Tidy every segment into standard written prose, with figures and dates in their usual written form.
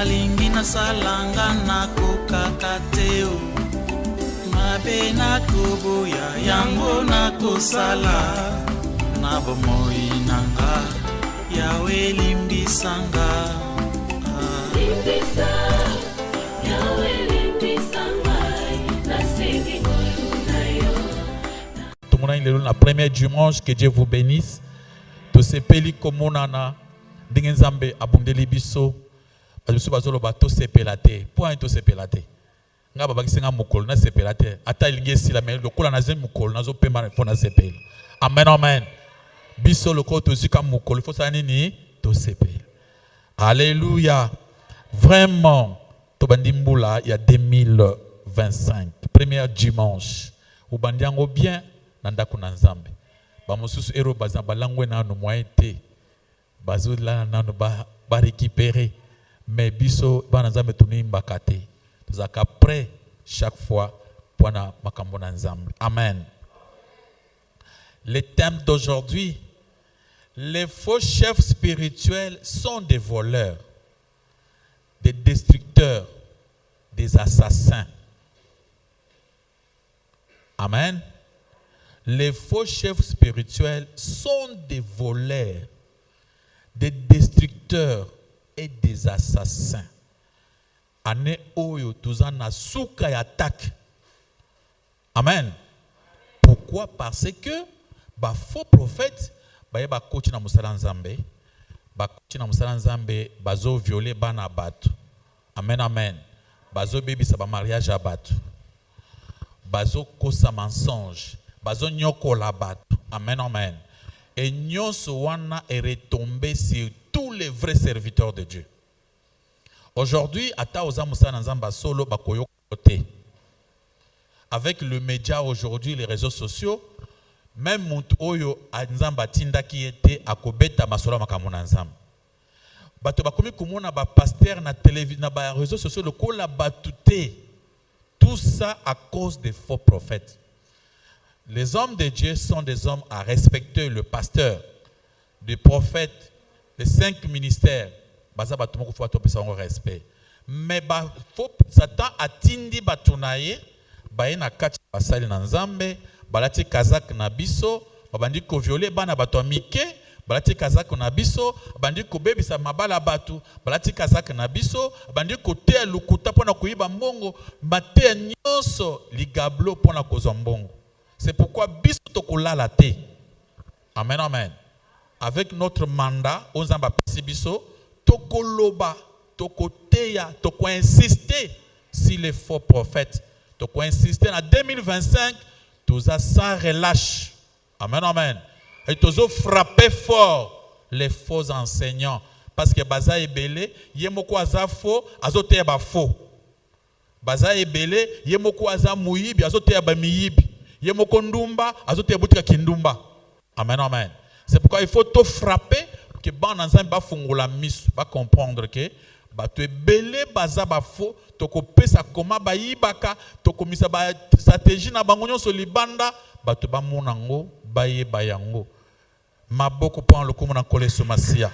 nalingi nasalanga nakokaka te o mabe nakoboya yango nakosala na bomoi nanga yawe limbisanga limbisa yawe limbisanga nasengi moyo yo. Tout le monde la première dimanche, que Dieu vous bénisse. Tout ce peli komonana dingenzambe abundeli biso biso bazolo bato sepelate point to sepelate nga baba kisenga mukolo na sepelate ata lingi sila mais lokola na zemi mukolo nazo pema fo na sepela. Amen amen. Biso lokolo to zika mukolo fo sa nini to sepela. Alléluia. Vraiment to bandimbula il y a 2025 premier dimanche ou bandiango bien nanda kuna nzambe ba mosusu ero bazamba langwe na no moite bazola na no ba récupérer mais biso bana nzambe tunimba kate tuzaka prêt chaque fois pour na makambo na nzambe. Amen. Le thème d'aujourd'hui, les faux chefs spirituels sont des voleurs, des destructeurs, des assassins. Amen. Les faux chefs spirituels sont des voleurs, des destructeurs et des assassins. Ane oyo tuzana souka y attaque. Amen. Pourquoi? Parce que ba faux prophètes ba coach na musala nzambe, ba coach na musala nzambe bazo violer bana batu. Amen amen. Bazo bebisa ba mariage à batu. Bazo kosa mensonge. Bazo nyoko la batu. Amen amen. Et nyonso wana est retombé sur tous les vrais serviteurs de Dieu. Aujourd'hui, ata oza musala nzamba solo bakoyo kote. Avec le média aujourd'hui, les réseaux sociaux, même muntu oyo nzamba tinda ki était akobeta masolo makamona nzamba. Bato bakomi komona ba pasteur na télévision na ba réseaux sociaux le kola batute. Tout ça à cause des faux prophètes. Les hommes de Dieu sont des hommes à respecter, le pasteur, le prophète, les 5 ministères. Baza batumoko faut atopesa un respect. Mais faut Satan atindi batunaye baye na kati basali na nzambe, balati kazak na biso, babandi ko violer bana bato mike, balati kazak na biso, bandi ko bebisa mabala batu, balati kazak na biso, bandi ko te lukuta pona kuiba mbongo, mate nyonso ligablo pona kozwa mbongo. C'est pourquoi biso tokolala te. Amen amen. Avec notre mandat, on zamba pesi biso, tokoloba, tokoteya, toko insister sur les faux prophètes. Toko insister en 2025, tous sans relâche. Amen amen. Et tous frapper fort les faux enseignants parce que baza ebele yemoko aza faux, azoteya ba faux. Baza ebele yemoko aza muyibi, azoteya ba miyibi. Yemoko ndumba, azoteya butika kindumba. Amen amen. C'est pourquoi il faut tout frapper que ban nzambe ba fungola misu, ba comprendre que ba to ebele baza ba faux, to ko pesa koma ba yibaka, to komisa ba stratégie na bango nyonso libanda, ba to ba monango, ba ye ba yango. Maboko pan le komona kole somasia.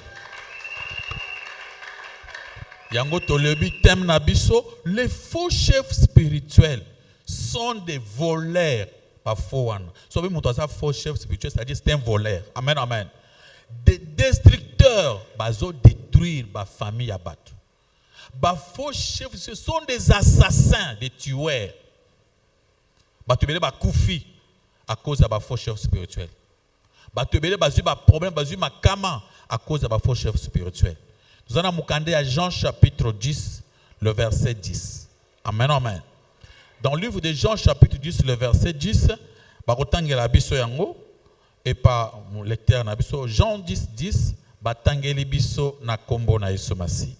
Yango to lebi thème na biso, les faux chefs spirituels sont des voleurs. Pas faux. So bi muto za faux chef spirituel, c'est-à-dire c'est un voleur. Amen amen. Des destructeurs, bazo détruire ba famille abatu. Ba faux chefs, ce sont des assassins, des tueurs. Ba tubele ba koufi à cause de ba faux chef spirituel. Ba tubele ba zu ba problème, ba zu makama à cause de ba faux chef spirituel. Nous allons mukande à Jean chapitre 10, le verset 10. Amen amen. Dans le livre de Jean chapitre 10, le verset 10, bakotangela biso yango et par mon lecteur na biso Jean 10 10 batangeli biso na kombo na Yesu Masi.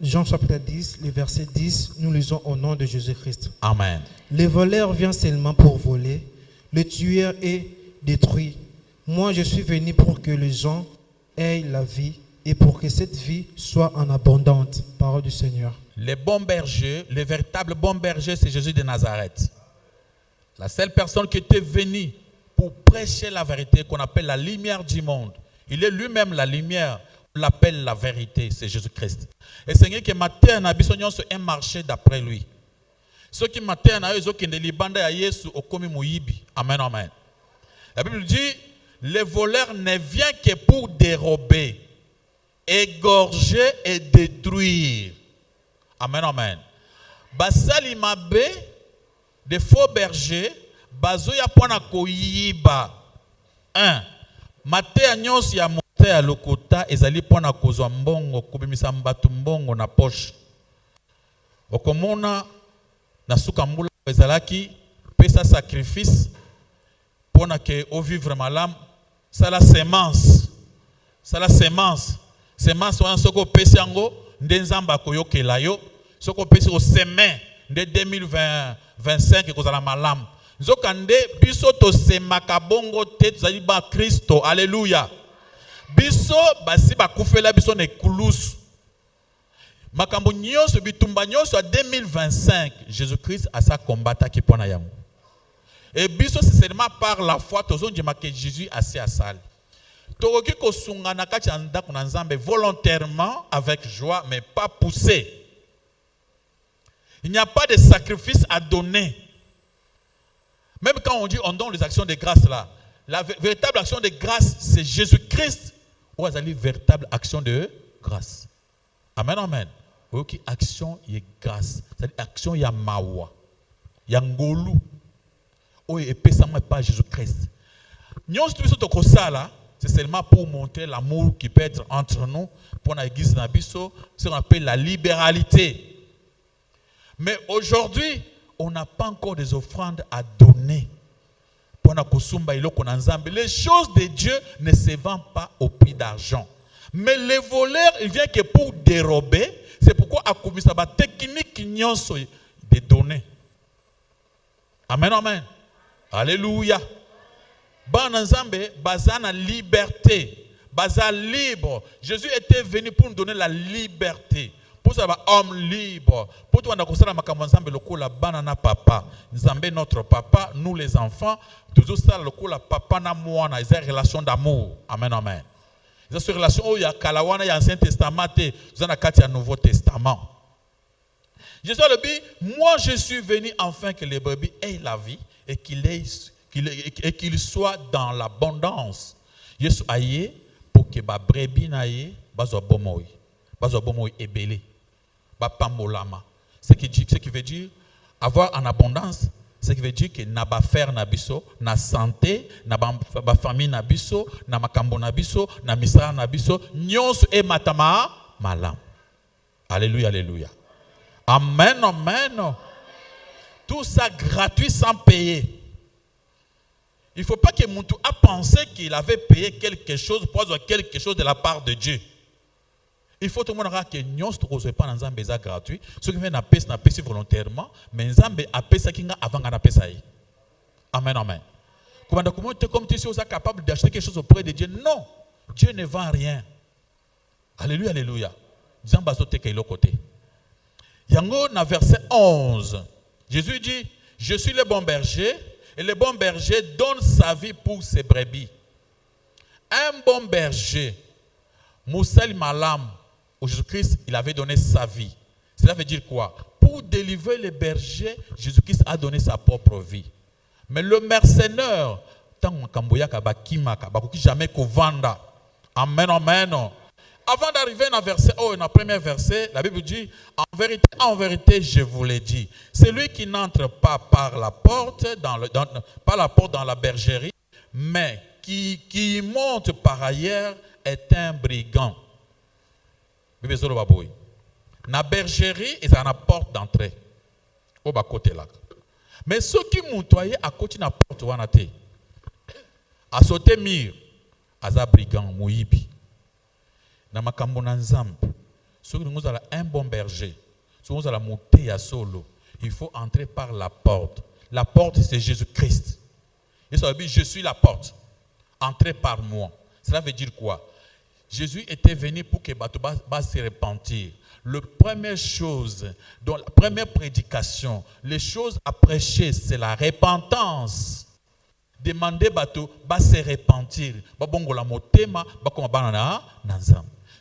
Jean chapitre 10, le verset 10, nous lisons au nom de Jésus-Christ. Amen. Le voleur vient seulement pour voler, le tueur est détruit. Moi, je suis venu pour que les gens aient la vie et pour que cette vie soit en abondante. Parole du Seigneur. Les bons bergers, les véritables bons bergers, c'est Jésus de Nazareth. La seule personne qui était venue pour prêcher la vérité qu'on appelle la lumière du monde. Il est lui-même la lumière l'appelle la vérité, c'est Jésus-Christ. Et Seigneur, que matin, na biso nyonso un marché d'après lui. Ceux qui matin, na yo qui ne libanda ya Yesu okomi muyibi. Amen, amen. La Bible dit, le voleur ne vient que pour dérober, égorger et détruire. Amen, amen. Basali mabe, de faux bergers, bazoya pona koyiba. 1. Maté nyonso ya monte ya lokota ezali pona kozwa mbongo kobimisa mbatu mbongo na poche. Okomona na suka mbula ezalaki pesa sacrifice pona ke o vivre malamu sala semence. Sala semence. Semence wana soko pesi yango nde nzamba koyokela yo. Soko pesi o semaine nde 2025 kozala malamu. Nzokande biso to semaka bongo te tozali ba Kristo. Alléluia. Biso basi bakufela biso ne kulusu. Makambo nyonso bitumba nyonso a 2025 Jésus-Christ a sa combattre qui pona yango. Et biso c'est seulement par la foi tozondima que Jésus a se asali. Toroki ko sungana kati ndako na Nzambe volontairement avec joie mais pas poussé. Il n'y a pas de sacrifice à donner. Même quand on dit on donne les actions de grâce là, la véritable action de grâce c'est Jésus-Christ ou azali véritable action de grâce. Amen, amen. Ok, action y est grâce. C'est-à-dire action y a mawa, y a ngolu. Oh et pesama pas Jésus-Christ. Nous tout ça là, c'est seulement pour montrer l'amour qui peut être entre nous pour l'église nabiso, ce qu'on appelle la libéralité. Mais aujourd'hui, on n'a pas encore des offrandes à donner. Les choses de Dieu ne se vendent pas au prix d'argent. Mais les voleurs, ils viennent que pour dérober. C'est pourquoi à commis ça va technique de donner. Amen, amen. Alléluia. Ban Nzambe, bazana liberté. Baza libre. Jésus était venu pour nous donner la liberté. Pour ça, homme libre. Pour toi, on a makambo Nzambe lokola banana papa. Nzambe notre papa, nous les enfants, toujours ça lokola papa na mwana, ils ont une relation d'amour. Amen, amen. Ils ont une relation où il y a Kalawana, il y a l'Ancien Testament, il y a le Nouveau Testament. Jésus a dit, moi je suis venu afin que les brebis aient la vie et qu'il soit dans l'abondance. Jésus a dit pour que les brebis n'aient pas de bomoï, pas de bomoï ébélé. Ce qui veut dire avoir en abondance, ce qui veut dire que na ba faire na biso, na santé, na ba famille na biso, na makambo na biso, na misra na biso, nyonso e matama malam. Alléluia, alléluia. Amen, amen. Tout ça gratuit sans payer. Il ne faut pas que Moutou a pensé qu'il avait payé quelque chose pour avoir quelque chose de la part de Dieu. Il faut tout le monde que nous ne sommes pas dans un béza gratuit. Ceux qui viennent à payer volontairement, mais nous avons payé avant de payer. Amen, amen. Comme tu es capable d'acheter quelque chose auprès de Dieu, non. Dieu ne vend rien. Alléluia, alléluia. Yango, dans verset 11, Jésus dit, je suis le bon berger, et le bon berger donne sa vie pour ses brebis. Un bon berger, Moussel Malam, où Jésus-Christ, il avait donné sa vie. Cela veut dire quoi? Pour délivrer les bergers, Jésus-Christ a donné sa propre vie. Mais le mercenaire, tant qu'on jamais vanda. Amen, amen. Avant d'arriver dans verset, dans le premier verset, la Bible dit, en vérité, je vous l'ai dit, celui qui n'entre pas par la porte, dans la bergerie, mais qui monte par ailleurs, est un brigand. La bergerie est à la porte d'entrée. Au bas côté là. Mais ceux qui montent à côté de la porte, à sauter mur, à un brigand, mouibi. Dans ma cambona nzambe, ceux qui nous ont un bon berger, ceux qui nous ont monté à solo, il faut entrer par la porte. La porte, c'est Jésus-Christ. Et ça veut dire, je suis la porte. Entrez par moi. Cela veut dire quoi? Jésus était venu pour que Bato se repentir. La première chose, dans la première prédication, les choses à prêcher, c'est la repentance. Demandez Bato se repentir.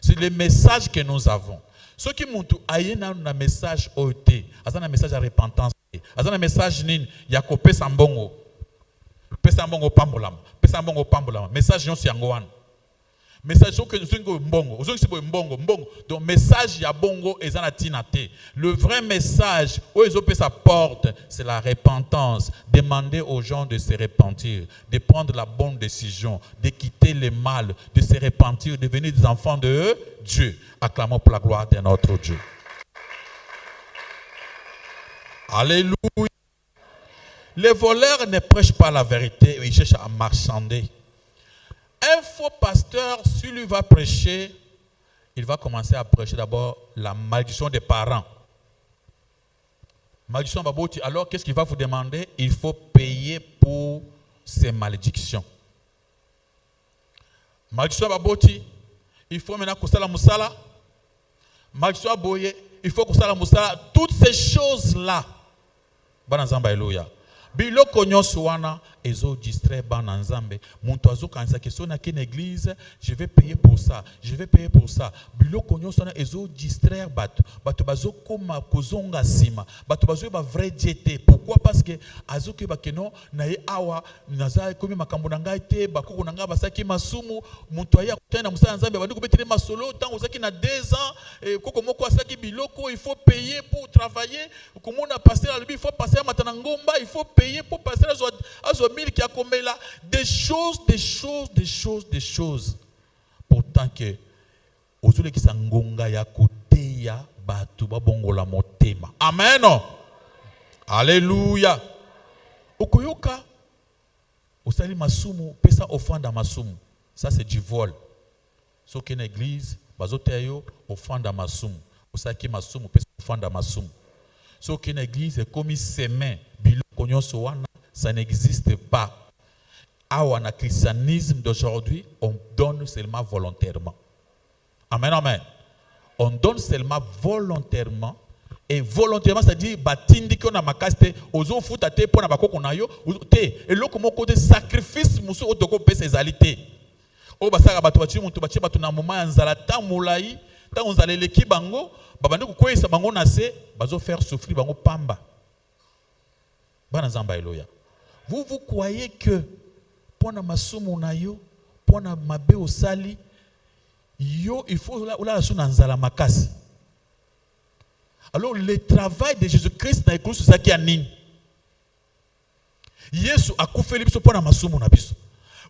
C'est le message que nous avons. Ce qui montre un message OT, un message de repentance, un message nin yakope sambongo, pesambongo pambolama, pesambongo pambolama, message non siangouan. Message que nous sommes mbongo, donc message ya bongo ezanatinate. Le vrai message où ils ont sa porte, c'est la repentance. Demander aux gens de se repentir, de prendre la bonne décision, de quitter le mal, de se repentir, de devenir des enfants de Dieu. Acclamons pour la gloire de notre Dieu. Alléluia. Les voleurs ne prêchent pas la vérité, ils cherchent à marchander. Un faux pasteur, s'il lui va prêcher, il va commencer à prêcher d'abord la malédiction des parents. Malédiction baboti, alors qu'est-ce qu'il va vous demander? Il faut payer pour ces malédictions. Malédiction baboti, il faut maintenant que la musala. Malédiction boye, il faut que la musala. Toutes ces choses-là. Banazamba Eloya. Biloko nyonso wana ezo distraire bana nzambe muntu azokanisa ke sona ke l'église je vais payer pour ça biloko nyonso wana ezo distraire bato bazokoma kozonga sima bato bazoyeba vrai diete. Pourquoi? Parce que azoke bakeno na ye awa naza komi makambo na ngai te bakoko na ngai basaki masumu muntu aya kutana musala nzambe bandi kobetele masolo tango zaki na 2 ans koko moko asaki biloko il faut payer pour travailler komona pasteur il faut passer à matana ngomba il faut payer pour passer à Zomil qui a commis là des choses. Pourtant que ozule ki sangonga ya koteya batu babongola motema. Amen. Alléluia. Okoyoka osali masumu pesa offrande masumu. Ça c'est du vol. So qu'une église bazoteyo offrande masumu. Osaki masumu pesa offrande masumu. So qu'une église est comme semaine biloko nyonso wana. Ça n'existe pas. Dans le christianisme d'aujourd'hui, on donne seulement volontairement. Amen, amen. On donne seulement volontairement. Et volontairement, c'est-à-dire, batindi qu'on a makaste, ozo futate pour na bakoko na yo, te, et loko moko de sacrifice musu otoko pe ses alités. O basaka bato batu muntu bache batu na moma nzala tamulai, ta onzale leki bango, babande ko kwesa bango na se, bazo faire souffrir bango pamba. Bana nzamba eloya. Vous croyez que pour na masumu na yo, pour na mabe osali, yo il faut la suna nzala makasi. Alors le travail de Jésus-Christ na église ça qui a nini. Yesu a koufeli biso pour na masumu na biso.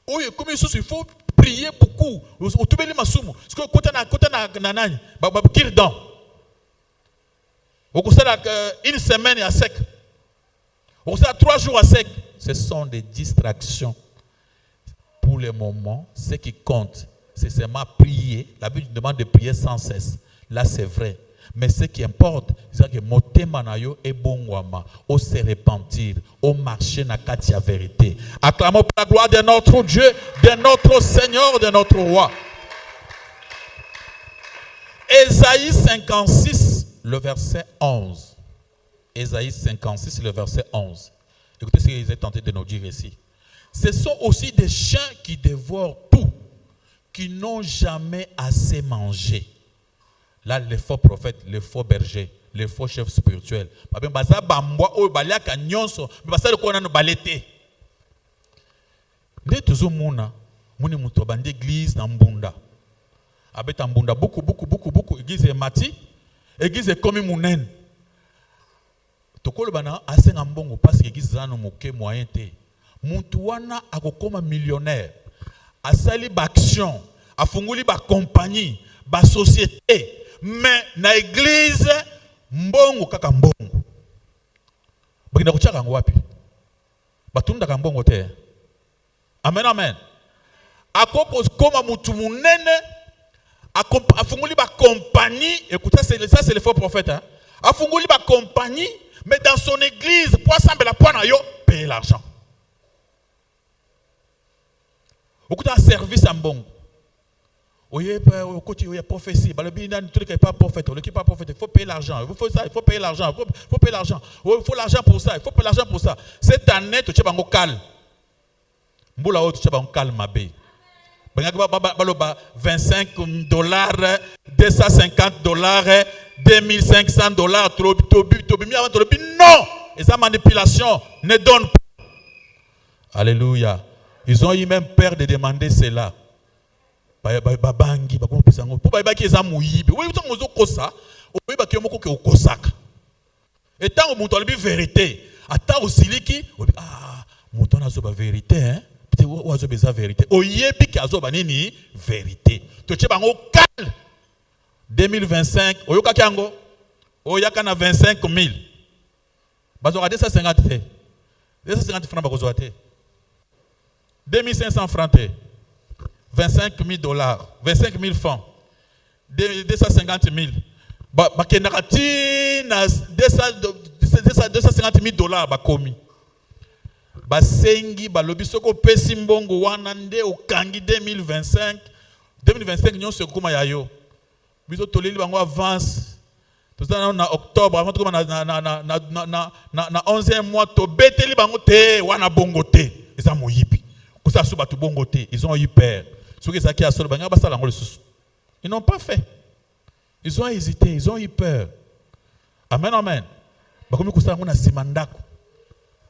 Oye comme il faut prier beaucoup. Otubeli masumu. Parce que kota na nani, ba kirdan. Okosala une semaine à sec. Okosala 3 jours à sec. Ce sont des distractions. Pour le moment, ce qui compte, c'est seulement prier. La Bible demande de prier sans cesse. Là, c'est vrai. Mais ce qui importe, c'est que motema na yo est bon wama, au se repentir, au marcher na katia vérité. Acclamons pour la gloire de notre Dieu, de notre Seigneur, de notre Roi. Ésaïe 56, le verset 11. Ésaïe 56, le verset 11. Écoutez ce qu'ils ont tenté de nous dire ici. Ce sont aussi des chiens qui dévorent tout, qui n'ont jamais assez mangé. Là, les faux prophètes, les faux bergers, les faux chefs spirituels. Église dans Mbunda. Abeta Mbunda, beaucoup. Église Mati, église comme Mounen. Tokolo bana asenga mbongo parce que église zano moke moyen te. Muntu wana akokoma millionnaire. Asali ba action, afunguli ba compagnie, ba société. Mais na église mbongo kaka mbongo. Bakina kuchaka ngwapi? Batunda ka mbongo te. Amen, amen. Akopos koma mutu munene, afunguli ba compagnie. Écoutez, ça c'est le faux prophète. Hein? Afunguli ba compagnie, mais dans son église, pour assembler la pointe, payer l'argent. Écoutez, un service en bon. Il y a prophétie. Il faut payer l'argent. Il faut payer l'argent. Il faut payer l'argent. Il faut l'argent pour ça. Il faut payer l'argent pour ça. Cette année, tu as un calme. Mboula tu as un calme. $25, $250, $2500, non! Et sa manipulation ne donne pas. Alléluia. Ils ont eu même peur de demander cela. Et tant que mon vérité, attends aussi qui mon a la vérité, hein? Peut-être oiseau la vérité. Oyebi qui a la vérité. Tu sais, 2025, oyoka kiango, oyaka na 25 000. Bazo 250 te. 250 francs bazo te. 2500 francs te. $25 000, 25 000 francs. 250 000. Bakenakati na $250 000 bakomi. Basengi balobi soko pesi mbongo wana nde okangi 2025 nyonso ekoma yayo biso toleli bango avance tozana na octobre avant tokoma na 11e mois tobeteli bango te wana bongo te eza moyibi kosa so batu bongo te ils ont eu peur soki ezaki asolo banga basala ngo lisusu ils n'ont pas fait, ils ont hésité, ils ont eu peur. Amen, amen. Bakomi kosala ngo na simandako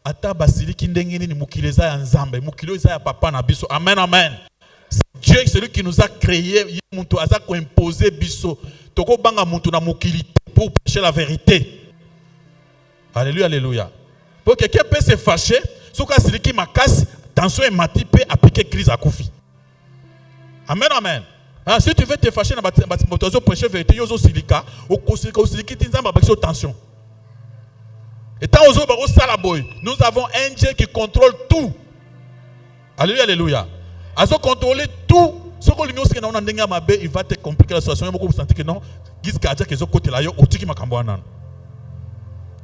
ata basiliki ndenge nini mukili eza ya nzambe mukili eza ya papa na biso. Amen, amen. Dieu est celui qui nous a créé, muntu aza ko imposer biso toko banga muntu na mukili pour prêcher la vérité. Alléluia, alléluia. Pour que quelqu'un puisse se fâcher, soka siliki makasi tension et mati peut appliquer crise à Koufi. Amen, amen. Ah, si tu veux te fâcher na batozo prêcher vérité yozo silika o siliki tinzamba bakso tension. Et tant aux autres, nous avons un Dieu qui contrôle tout. Alléluia, alléluia. À ce contrôler tout, ce que l'union c'est qu'on a denga mabe, il va te compliquer la situation. Il faut sentir que non, qu'ils gardent qu'ils ont côté là, au tiki makamboanan.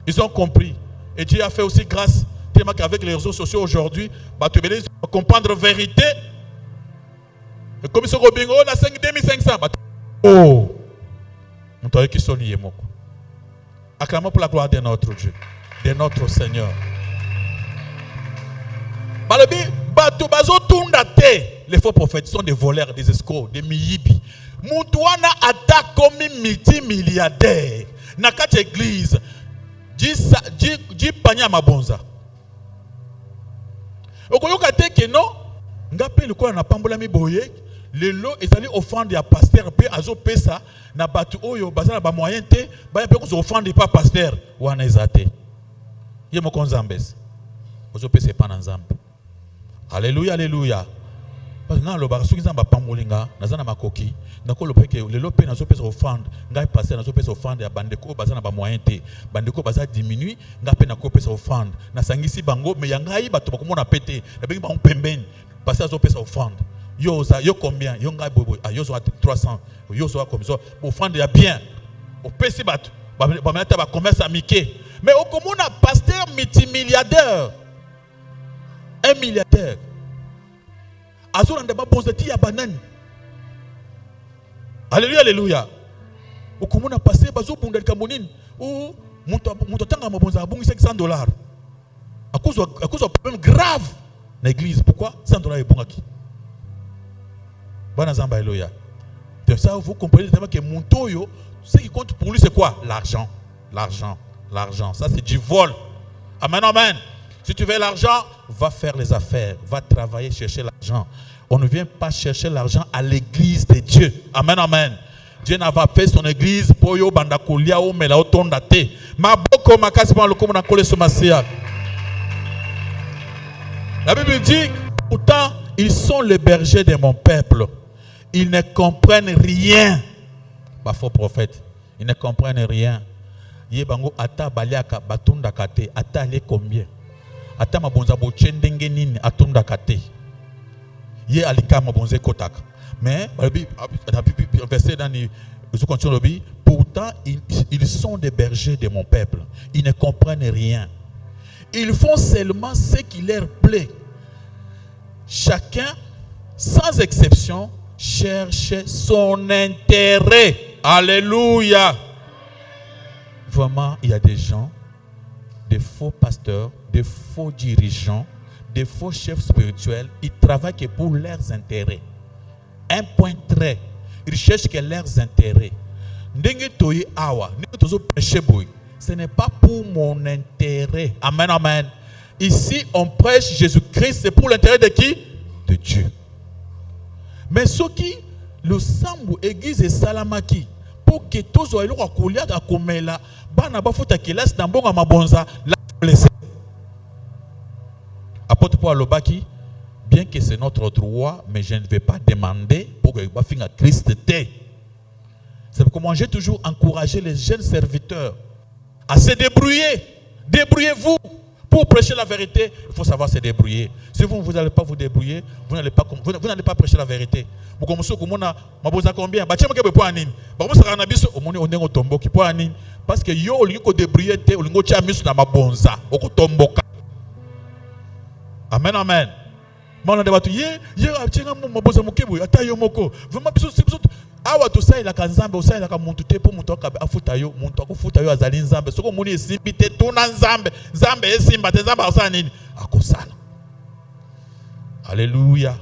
Ils ont compris. Et Dieu a fait aussi grâce, tellement qu'avec les réseaux sociaux aujourd'hui, bah tu veux comprendre la vérité. Et comme ce que bingo, on a 2500. Oh, on t'a qui sonne yémo. Acclamons pour la gloire de notre Dieu, de notre Seigneur. Balobi, bato bazo tundate. Les faux prophètes sont des voleurs, des escrocs, des miyibi. Mutuana ata komi multimilliardaire. Na kati église, ji panya mabonza. Okoyoka te ke non, ngape likola na pambola mi boye. Le lot ezali offrande ya pasteur pe azo pesa na batu oyo bazana ba moyen te ba pe ko offrande pas pasteur wana ezate ye mo konzambes ozo pesa pa na nzambe. Alléluia, alléluia. Parce que na lo ba soki nzamba pambolinga nazana makoki nakolo pe ke le lot pe nazo pesa offrande ngai pasteur nazo pesa offrande ya bandeko bazana ba moyen te bandeko baza diminue ngape na ko pesa offrande na sangisi bango me yangai bato bakomona pete na bengi ba pembeni pasteur azo pesa offrande. Yo combien? Yo ngai bobo. Yo zo 300. Yo zo comme ça. Offrande ya bien. Au PC bat. Ba mettre ba commerce amitié. Mais au commun a pasteur multimilliardaire. 1 milliardaire. Azo na ba bozati ya banane. Alléluia, alléluia. Au commun a pasteur bazo bunda kamonine. Ou muto tanga mabonza bongi $500. À cause d'un problème grave dans l'église. Pourquoi $100 est bon qui? De ça, vous comprenez que mon toyo, ce qui compte pour lui, c'est quoi? L'argent. L'argent. L'argent. Ça, c'est du vol. Amen, amen. Si tu veux l'argent, va faire les affaires. Va travailler, chercher l'argent. On ne vient pas chercher l'argent à l'église de Dieu. Amen, amen. Dieu n'a pas fait son église pour yo bandakolia ou mela otondate. Ma boko makasi ba lokomo na kole somasia. La Bible dit, pourtant, ils sont les bergers de mon peuple. Ils ne comprennent rien. Bah, faux prophète. Ils ne comprennent rien. Yebango ata baliaka batunda kate ata le combien. Ata mabonza bo chendenge nini atunda kate. Ye alika mabonze kotaka. Mais verset dans le continue le pourtant ils sont des bergers de mon peuple. Ils ne comprennent rien. Ils font seulement ce qui leur plaît. Chacun, sans exception, cherche son intérêt. Alléluia. Vraiment, il y a des gens, des faux pasteurs, des faux dirigeants, des faux chefs spirituels, ils travaillent que pour leurs intérêts. Un point très. Ils cherchent que leurs intérêts. Ce n'est pas pour mon intérêt. Amen, amen. Ici, on prêche Jésus-Christ, c'est pour l'intérêt de qui? De Dieu. Mais ce qui, le sambu église et salamaki, pour que tous les gens qui ont komela, bana bafuta kelas na bonga mabonza la blessé. Apôtre Paul Lobaki, bien que c'est notre droit, mais je ne vais pas demander pour que va finir Christ t'ait. C'est pourquoi j'ai toujours encouragé les jeunes serviteurs à se débrouiller. Débrouillez-vous pour prêcher la vérité. Il faut savoir se débrouiller. Si vous n'allez pas vous débrouiller, vous n'allez pas prêcher la vérité. Parce que yo lingo débrouiller te lingo tia misu na mabonza okotomboka. Amen, amen. Mona de batu ye atinga mabonza mukebu ata yo moko. Vraiment biso awa to sai la kanzambe o sai la ka muntu te po muntu afuta yo muntu akufuta yo azali nzambe soko muni esimbi te tuna nzambe nzambe esimba te nzambe asala nini akosala. Alléluia.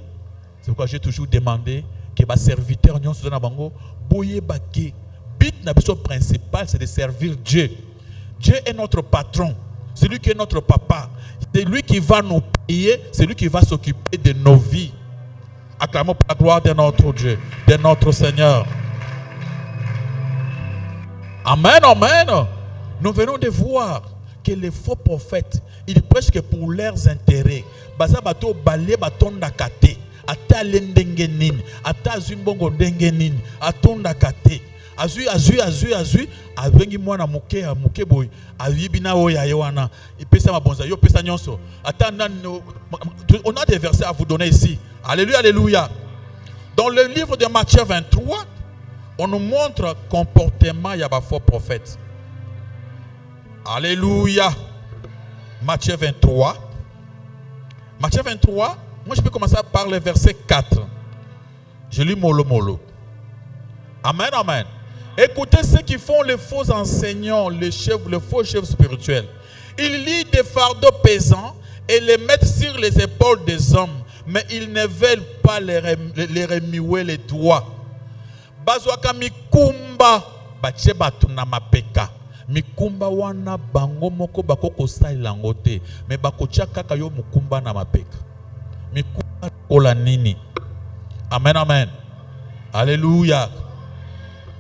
C'est pourquoi j'ai toujours demandé que ma serviteur nyon sona bango boye baké but na biso principal c'est de servir Dieu. Dieu est notre patron, c'est lui qui est notre papa, c'est lui qui va nous payer, c'est lui qui va s'occuper de nos vies. Acclamons pour la gloire de notre Dieu, de notre Seigneur. Amen, amen. Nous venons de voir que les faux prophètes, ils prêchent que pour leurs intérêts. Baza bato balé batonda kate, ata lendengenin, ata zumbongo dengenin, atonda kate. Azui, avengi mwana muke boy, avibina oya yewana, ipesa mabonza, yo pesa nyonso. On a des versets à vous donner ici. Alléluia, alléluia. Dans le livre de Matthieu 23, on nous montre le comportement de faux prophètes. Alléluia. Matthieu 23. Matthieu 23, moi je peux commencer par le verset 4. Je lis mollo. Amen, amen. Écoutez ceux qui font les faux enseignants, les faux chefs spirituels. Ils lient des fardeaux pesants et les mettent sur les épaules des hommes, mais ils ne veulent pas les remuer les doigts. Bazwaka mikumba bache batu na mapeka. Mikumba wana bango moko bakoko style langote, mais bakocha kaka yo mukumba na mapeka. Mikumba kola nini? Amen, amen. Alléluia.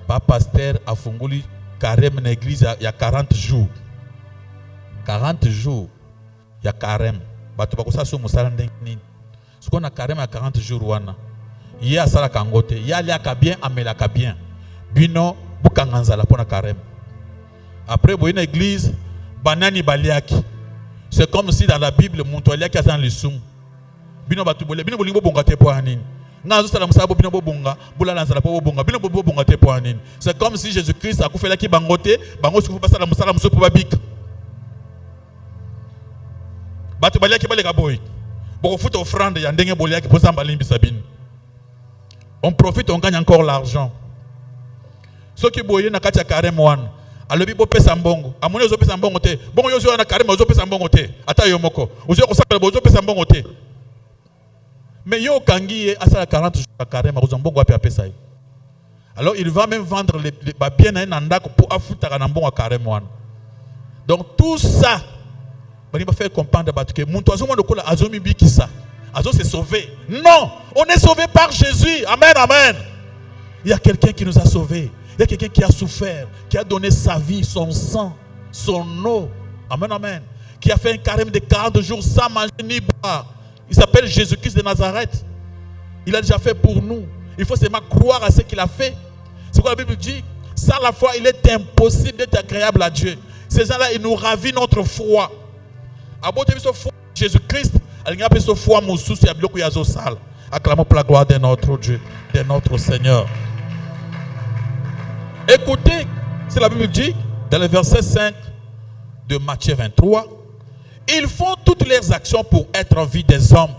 Pas pasteur a funguli carême na église il y a 40 jours. 40 jours. Il y a carême. Batu bakosa so musala ndeni. Ce qu'on a carême à 40 jours wana. Il y a sala kangote, il y a liaka bien, amelaka bien. Bino bukanganzala pona carême. Après boye na église banani baliaki. C'est comme si dans la Bible muntu aliaki azan lisum. Bino batu bole, bino bolingo bonga te po anini. C'est comme si Jésus-Christ a fait la qui bangote, bangote faut passer la musala muso pour babik. Batu balia ki baleka boy. Boko fout offrande ya ndenge bolia ki posa mbalimbi sabine. On profite, on gagne encore l'argent. Ceux qui boye na kati ya carême wana. Alobi bo pesa mbongo. Amoni ozo pesa mbongo te. Bongo yo zo na carême ozo pesa mbongo te. Ata yo moko. Ozo ko sakala ozo pesa mbongo te. Mais yo kangi à 40 jours à carême mbongo api apesa. Alors il va même vendre les biens na ndako pour afuta na mbongo carême wana. Donc tout ça on va faire comprendre que muntu azo mwana kola azo mibikisa. Azo se sauver. Non, on est sauvé par Jésus. Amen, amen. Il y a quelqu'un qui nous a sauvés. Il y a quelqu'un qui a souffert, qui a donné sa vie, son sang, son eau. Amen, amen. Qui a fait un carême de 40 jours sans manger ni boire. Il s'appelle Jésus-Christ de Nazareth. Il a déjà fait pour nous. Il faut seulement croire à ce qu'il a fait. C'est quoi la Bible dit? Sans la foi, il est impossible d'être agréable à Dieu. Ces gens-là, ils nous ravissent notre foi. Jésus-Christ, acclamons pour la gloire de notre Dieu, de notre Seigneur. Écoutez, c'est la Bible dit, dans le verset 5 de Matthieu 23, ils font toutes leurs actions pour être en vie des hommes.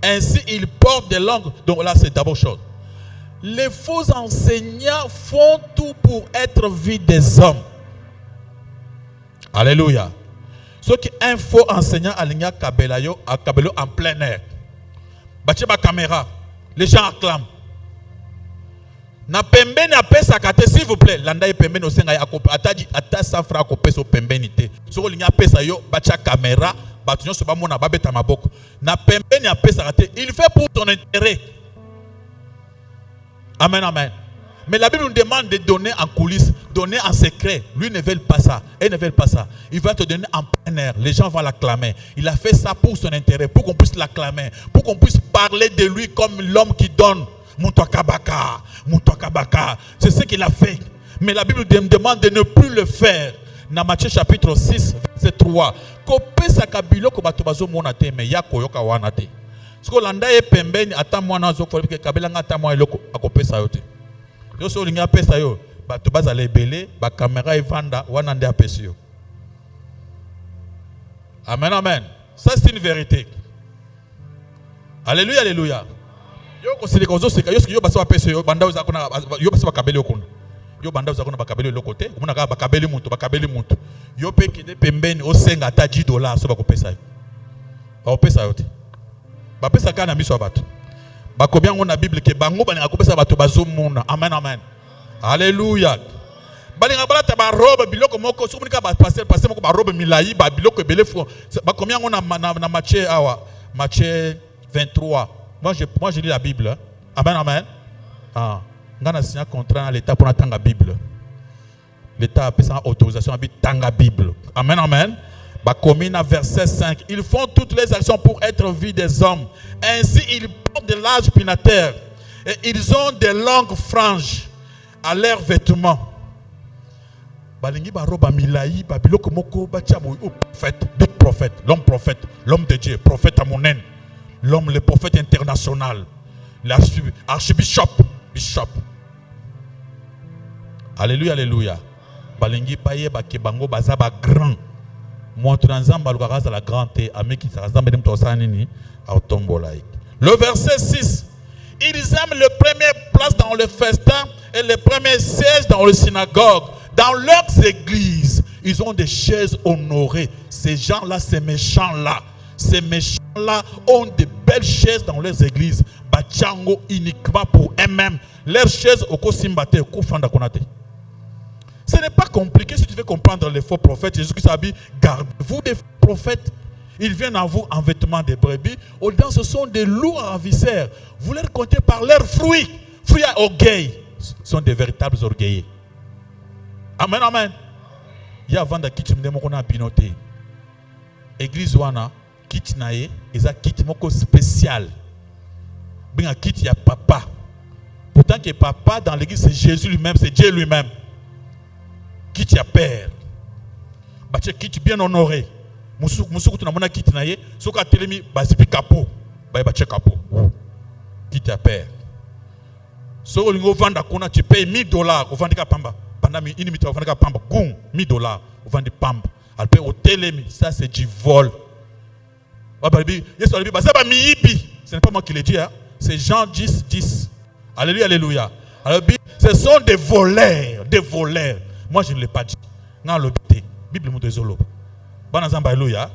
Ainsi, ils portent des langues. Donc là, c'est d'abord chose. Les faux enseignants font tout pour être vie des hommes. Alléluia. Ce qui est un faux enseignant à l'Igna Kabelayo en plein air. Bâti ma caméra. Les gens acclament. Na pembeni apesa kate s'il vous plaît. Landa pembeni osenga ataji ata safra ko pesa pembeni te. Soko linya pesa yo bacha caméra, batunyo so ba mona babeta maboko. Na pembeni apesa kate, il fait pour ton intérêt. Amen, amen. Mais la Bible nous demande de donner en coulisses, donner en secret. Lui ne veut pas ça. Elle ne veut pas ça. Il va te donner en plein air. Les gens vont l'acclamer. Il a fait ça pour son intérêt, pour qu'on puisse l'acclamer, pour qu'on puisse parler de lui comme l'homme qui donne. Moutouakabaka, Moutouakabaka. C'est ce qu'il a fait. Mais la Bible nous demande de ne plus le faire. Dans Matthieu chapitre 6, verset 3. Kopesa kabilo ko bato bazo monate me ya koyoka wanate. Siko landa ye pembeni ata mwana zo ko ke kabela ngata mwa eloko akopesa yote. Yo so linga pesa yo bato bazala ebele ba caméra evanda wana nde apesi yo. Amen, amen. Ça c'est une vérité. Alléluia, alléluia. Yo ko sele ko zo seka yo yo basa apesi yo banda uza kuna yo basa bakabeli okuna. Yo banda uza kuna bakabeli lo côté, umuna ka bakabeli muntu. Yo pe kide pembeni osenga ata $10 so bakopesa yo. Bakopesa yote. Bapesa kana miso abato. Bakobia ngona Bible ke bango balinga kopesa bato bazomuna. Amen, amen. Alléluia. Balinga balata ba robe biloko moko somunika ba passer moko ba robe milai ba biloko ebele fo. Bakomia ngona na Matthieu awa, Matthieu 23. Moi je lis la Bible. Amen, amen. Ah, ngana signé contrat à l'état pour attendre la Bible. L'état a pris autorisation à attendre la Bible. Amen, amen. Bakomina verset 5. Ils font toutes les actions pour être vus des hommes. Ainsi, ils portent de larges pinatères. Et ils ont des longues franges à leurs vêtements. Balingi baroba milai, babiloko moko bachabo prophète, big prophète, l'homme de Dieu, prophète amonen, l'homme, le prophète international, l'archbishop, bishop. Alléluia, alléluia. Balingi paye bakebango bazaba grand. Le verset 6. Ils aiment le premier place dans le festin et le premier siège dans le synagogue. Dans leurs églises, ils ont des chaises honorées. Ces gens-là, ces méchants-là ont de belles chaises dans leurs églises. Bachango uniquement pour eux-mêmes. Leurs chaises au Kosimbate, au Kofanda Konate. Ce n'est pas compliqué si tu veux comprendre les faux prophètes. Jésus-Christ a dit, gardez-vous des faux prophètes. Ils viennent à vous en vêtements de brebis. Au-dedans, ce sont des loups ravisseurs. Vous les comptez par leurs fruits. Fruits à orgueil. Ce sont des véritables orgueillés. Amen, amen. Il y a avant de quitter mon binoté. Église wana quitte nae, ils a quitte moko spécial. Bien quitte il y a papa. Pourtant que papa dans l'église c'est Jésus lui-même, c'est Dieu lui-même. Quitte ya père. Bache quitte bien honoré. Musuku tuna mona quitte nae, soka telemi basipi kapo. Ba bache kapo. Quitte ya père. So lingo vanda kuna tu payes $1000 au vendre pamba. Pendant une minute au vendre pamba. Goum, $1000 au vendre pamba. Elle paye au telemi, ça c'est du vol. Ce n'est pas moi qui l'ai dit, hein? C'est Jean 10. Alléluia, alléluia. Alors, ce sont des voleurs, Moi, je ne l'ai pas dit. Dans le Bible, alléluia.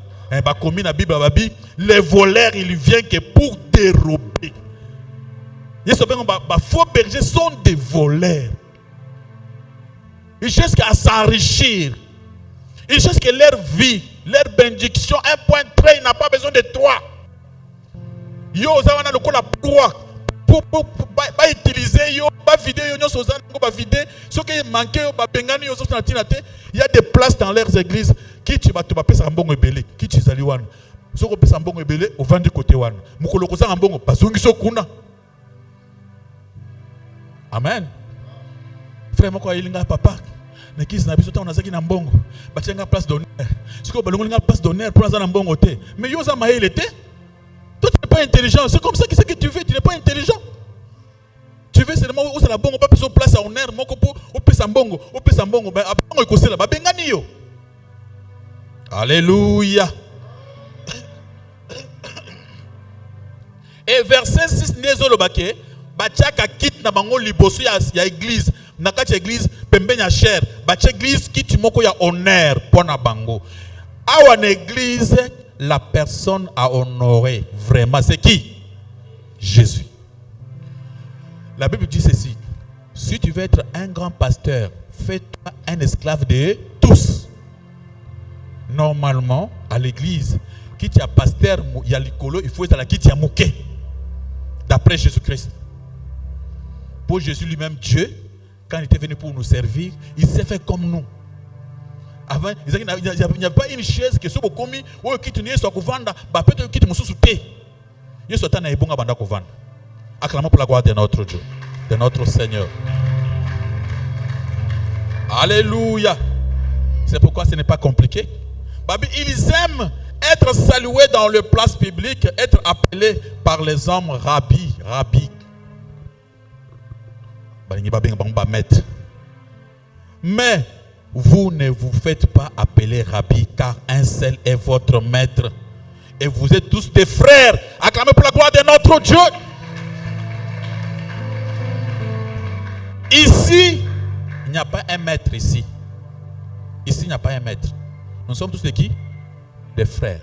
Les voleurs, ils viennent que pour dérober. Les faux bergers sont des voleurs. Ils cherchent à s'enrichir. Ils cherchent que leur vie, leur bénédiction, un point très, il n'a pas besoin de toi. Yo, ça va dans le coup la proie. Pour utiliser, yo, pas vider, yo, pas vider. Ce qui manque, il y a des places dans leurs églises. Qui tu vas te passer un bon ébélé. Qui tu vas aller ce qu'on peut un bon ébélé, au vent du côté one. Moukoloko un bon, pas son kuna. Amen. Frère, moi, il y a papa. Mais qui n'a pas besoin de mbongo, bachenga place d'honneur. Ce que balongo nga place d'honneur pour la mbongo té. Mais yo za maïl était. Toi tu n'es pas intelligent. C'est comme ça que c'est que tu veux. Tu n'es pas intelligent. Tu veux seulement où ça la bongo pas besoin de place à honneur. Moko pour au pesa mbongo, Ben abongo ikose la ba bengani yo. Alléluia. Et verset 6 nezolo baké, bachaka quitte na bango liboso ya église. Nakati église pembenya cher bache église qui tu moko ya honneur pona bango awa na église la personne à honorer vraiment c'est qui? Jésus. La Bible dit ceci: Si tu veux être un grand pasteur, fais-toi un esclave de tous. Normalement, à l'église, qui tu as pasteur, il y a l'écolo, il faut être à la qui tu as mouqué. D'après Jésus-Christ. Pour Jésus lui-même, Dieu, quand il était venu pour nous servir, il s'est fait comme nous. Avant, il n'y avait pas une chaise qui soit commis, ou qui tenait soit couvanda, peut-être qui te moussou souté. Il soit un bon abanda couvanda. Acclamons pour la gloire de notre Dieu, de notre Seigneur. Alléluia. C'est pourquoi ce n'est pas compliqué. Ils aiment être salués dans le place publique, être appelés par les hommes rabbi. Mais vous ne vous faites pas appeler rabbi, car un seul est votre maître. Et vous êtes tous des frères. Acclamez pour la gloire de notre Dieu. Ici, il n'y a pas un maître ici. Ici, il n'y a pas un maître. Nous sommes tous de qui? Des frères.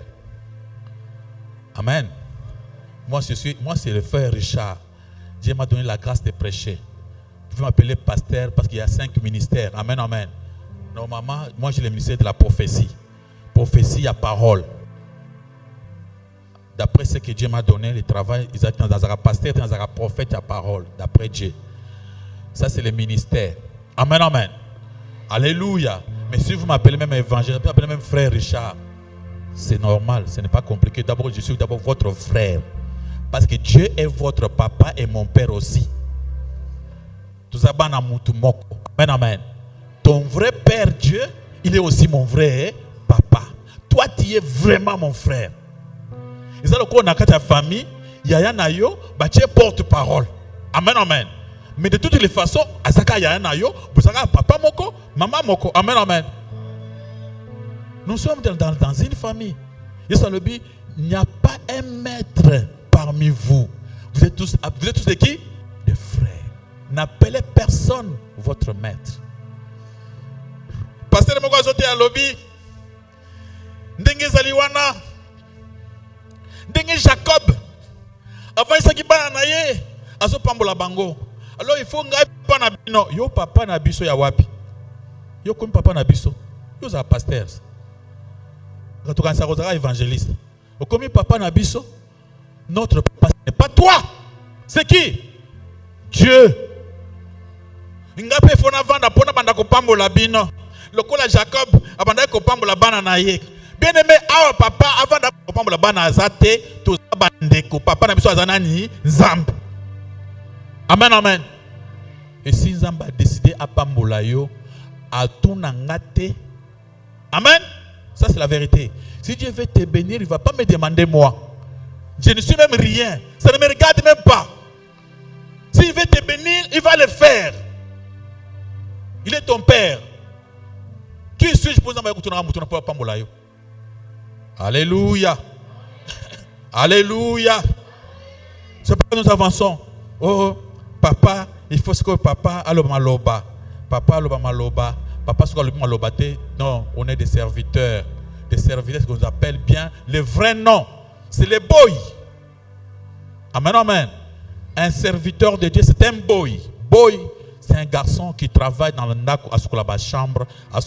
Amen. Moi, c'est le frère Richard. Dieu m'a donné la grâce de prêcher. Vous pouvez m'appeler pasteur parce qu'il y a 5 ministères. Amen, amen. Normalement, moi, j'ai le ministère de la prophétie. Prophétie, il y a parole. D'après ce que Dieu m'a donné, le travail, ils sont dans un pasteur, dans un prophète, il y a parole. D'après Dieu. Ça, c'est le ministère. Amen, amen. Alléluia. Mais si vous m'appelez même évangile, vous m'appelez même frère Richard, c'est normal, ce n'est pas compliqué. D'abord, je suis d'abord votre frère. Parce que Dieu est votre papa et mon père aussi. Amen, amen. Ton vrai père Dieu, il est aussi mon vrai papa. Toi, tu es vraiment mon frère. Et ça, dans la famille, il y a un ayo, tu es porte-parole. Amen, amen. Mais de toutes les façons, Azaka Yanayo, papa moko, maman moko. Amen, amen. Nous sommes dans une famille. Il n'y a pas un maître parmi vous. Vous êtes tous de qui? Des frères. N'appelez personne votre maître. Pasteur Moko azote à lobby. Ndenge Zaliwana. Ndenge Jacob. Avant il s'agit pas naye. Azo pambola bango. Alors il faut ngai papa na bino. Yo papa na biso ya wapi. Yo comme papa na biso. Yo za pasteurs. Quand tu as un évangéliste. Au comme papa na biso. Notre papa ce n'est pas toi. C'est qui? Dieu. Ngape fona vanda pona banda ko pambola bino. Lokola Jacob abanda ko pambola bana na ye. Bien aimé awa papa avant da ko pambola bana azate to bande ko papa na biso azanani Nzambe. Amen, amen. Et si Nzamba a décidé à pambola yo, à tout ngate. Amen. Ça c'est la vérité. Si Dieu veut te bénir, il ne va pas me demander moi. Je ne suis même rien. Ça ne me regarde même pas. S'il veut te bénir, il va le faire. Il est ton père. Qui suis-je pour Nzamba? Alléluia. Alléluia. C'est pourquoi nous avançons. Oh, papa, il faut ce que papa aloba maloba. Papa aloba maloba. Papa ce que aloba maloba. Non, on est des serviteurs. Des serviteurs qu'on appelle bien le vrai nom. C'est les boy. Amen, amen. Un serviteur de Dieu, c'est un boy. Boy, c'est un garçon qui travaille dans le ndako, à la chambre, à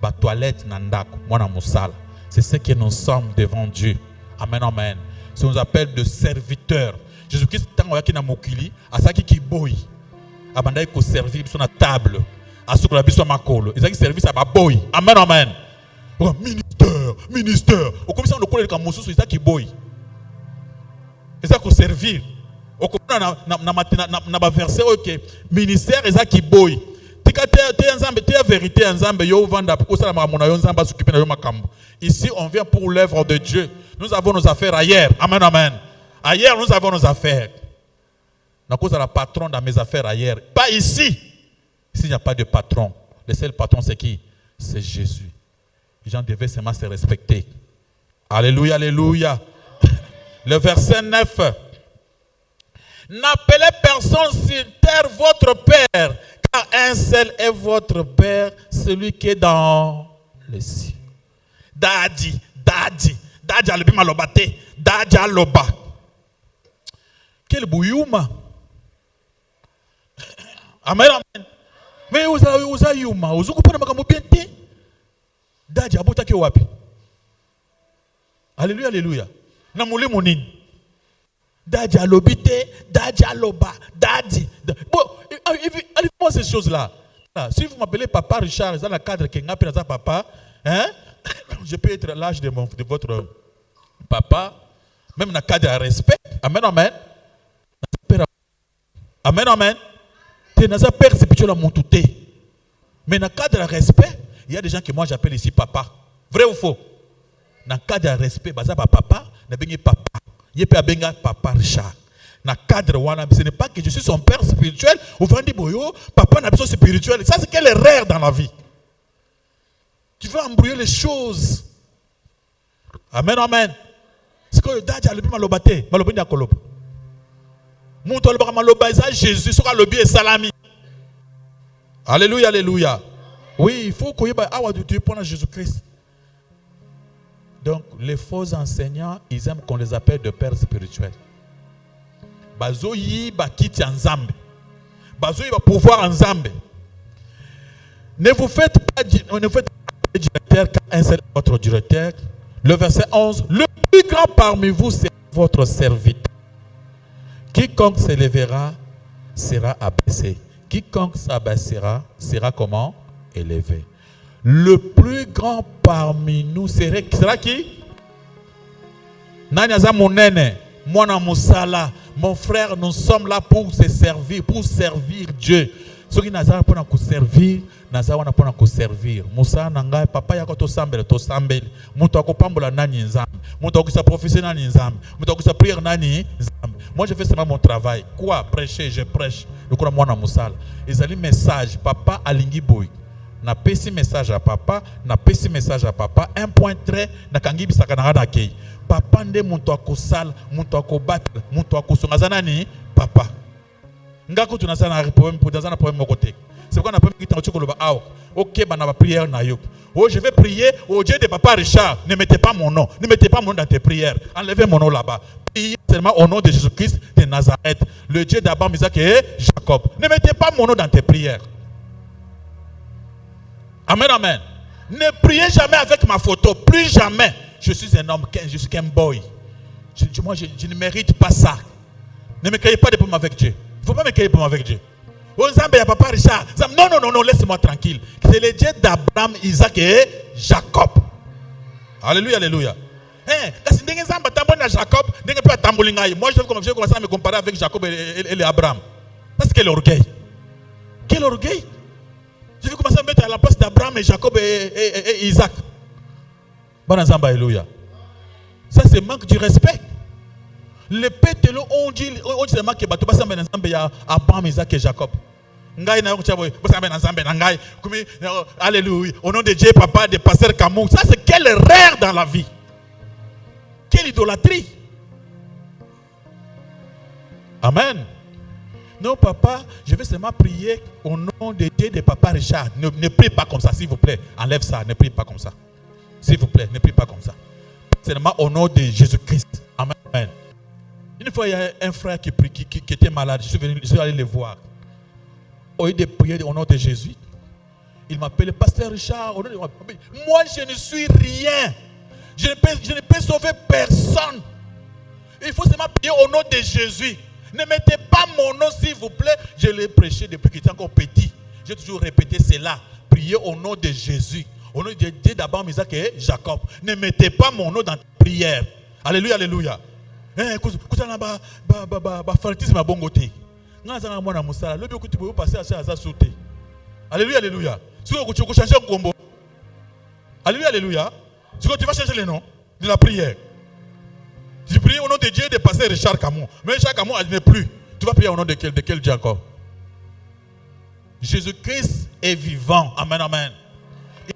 la toilette, nandako, mona musala. C'est ce que nous sommes devant Dieu. Amen, amen. Ça nous appelle de serviteurs. Jésus-Christ, tant qu'il y a mokili, à ça qui boy, abandai ko servir sur la table, à ce que la biso makolo, ils ont service à boy. Amen, amen. Ministère. Au comme ça on connaît comme Moussou, c'est ça qui boy. C'est ça qu'on servir. Au comme na verset OK, ministère c'est ça qui boy. Vérité ensemble yo vanda pour ça la mona yo nzamba s'occuper na yo makambo. Ici on vient pour l'œuvre de Dieu. Nous avons nos affaires ailleurs. Amen, amen. Ailleurs, nous avons nos affaires. Nous avons la patron dans mes affaires ailleurs. Pas ici. Ici, il n'y a pas de patron. Le seul patron, c'est qui? C'est Jésus. Les gens devaient seulement se respecter. Alléluia, alléluia. Le verset 9. N'appelez personne sur terre votre Père, car un seul est votre Père, celui qui est dans le ciel. Dadi alobi malobate. Dadi aloba. Quel bouillouma. Amen, amen. Mais vous avez yuma, vous avez compris makambo bien te. Daddy abota ke wapi. Alléluia, alléluia. Na mole monini. Daddy alobite, daddy aloba, daddy. Bon, allez-moi ces choses-là. Si vous m'appelez papa Richard, dans le cadre que vous appelez papa, hein? Je peux être l'âge de votre papa, même dans le cadre de respect. Amen, amen. Amen, amen. Tu n'as pas peur spirituel à mon touté. Mais dans le cadre de respect, il y a des gens que moi j'appelle ici papa. Vrai ou faux? Dans le cadre de respect, papa, il papa. Il peut appeler papa Richard. Dans le cadre, ce n'est pas que je suis son père spirituel. Ou vendez boyo, papa n'a besoin spirituel. Ça, c'est quelle erreur dans la vie. Tu veux embrouiller les choses. Amen, amen. C'est que le daddy a le bien malobate. Malobé n'a kolob. Mon toile bras malobé, ça Jésus sera le bien salami. Alléluia, alléluia. Oui, il faut qu'il y ait Dieu pour Jésus-Christ. Donc, les faux enseignants, ils aiment qu'on les appelle de pères spirituels. Bazoyi bakiti ensemble. Bazoyi va pouvoir ensemble. Ne vous faites pas directeur car un seul votre directeur. Le verset 11. Le plus grand parmi vous, c'est votre serviteur. Quiconque s'élèvera sera abaissé. Quiconque s'abaissera sera comment? Élevé. Le plus grand parmi nous sera qui? Nanyaza monene, mwana musala. Mon frère, nous sommes là pour se servir, pour servir Dieu. Ce qui n'a pas pour servir, n'a pas pour servir. Moussa nanga papa yako to sambele, muto akopambola nani nzambe, muto akisa prophétie nani nzambe, muto akisa prière nani nzambe. Moi je fais seulement mon travail. Quoi? Prêcher, je prêche. Le quoi moi na musala. Ils allaient message papa alingi boy. Na pesi message à papa, na pesi message à papa. Un point très na kangi bisaka na rada kei. Papa nde muto akosala, muto akobattre, muto akosonga zanani papa. Ngako tunazana problème pour dans un problème mon côté. C'est pourquoi on a pas mis tant de ah OK bah na prière na yo. Oh je vais prier au Dieu de papa Richard, ne mettez pas mon nom, ne mettez pas mon nom dans tes prières. Enlevez mon nom là-bas. Priez seulement au nom de Jésus-Christ de Nazareth, le Dieu d'Abraham, Isaac et Jacob. Ne mettez pas mon nom dans tes prières. Amen, amen. Ne priez jamais avec ma photo, plus jamais. Je suis un homme, je suis qu'un boy. Je ne mérite pas ça. Ne me créez pas de problème avec Dieu. Il ne faut pas me créer de problème avec Dieu. Papa Richard. Non, laissez-moi tranquille. C'est le Dieu d'Abraham, Isaac et Jacob. Alléluia, alléluia. Jacob, moi je vais commencer à me comparer avec Jacob et Abraham. Ça c'est quel orgueil. Quel orgueil. Je vais commencer à me mettre à la place d'Abraham et Jacob et Isaac. Bon ensemble, alléluia. Ça c'est manque du respect. Les pételo on dit seulement que bato basa mbena nzambe ya Abraham, Isaac et Jacob. Ngai na yo chabo basa mbena nzambe na ngai. Alléluia. Au nom de Dieu, papa de pasteur Kamou. Ça c'est quelle erreur dans la vie. Quelle idolâtrie. Amen. Non papa, je vais seulement prier au nom de Dieu de papa Richard. Ne prie pas comme ça s'il vous plaît. Enlève ça, ne prie pas comme ça. S'il vous plaît, ne prie pas comme ça. Seulement au nom de Jésus-Christ. Amen. Une fois, il y a un frère qui était malade. Je suis allé le voir. Au lieu de prier au nom de Jésus, il m'appelle pasteur Richard. Moi, je ne suis rien. Je ne peux sauver personne. Il faut seulement prier au nom de Jésus. Ne mettez pas mon nom, s'il vous plaît. Je l'ai prêché depuis qu'il était encore petit. J'ai toujours répété cela. Priez au nom de Jésus. Au nom de Dieu d'Abraham, Isaac et Jacob. Ne mettez pas mon nom dans ta prière. Alléluia, alléluia. Alléluia, alléluia. Alléluia, alléluia. Tu vas changer le nom de la prière. Tu pries au nom de Dieu de passer Richard Camon. Mais Richard Camon n'est plus. Tu vas prier au nom de quel Dieu encore? Jésus-Christ est vivant. Amen, amen.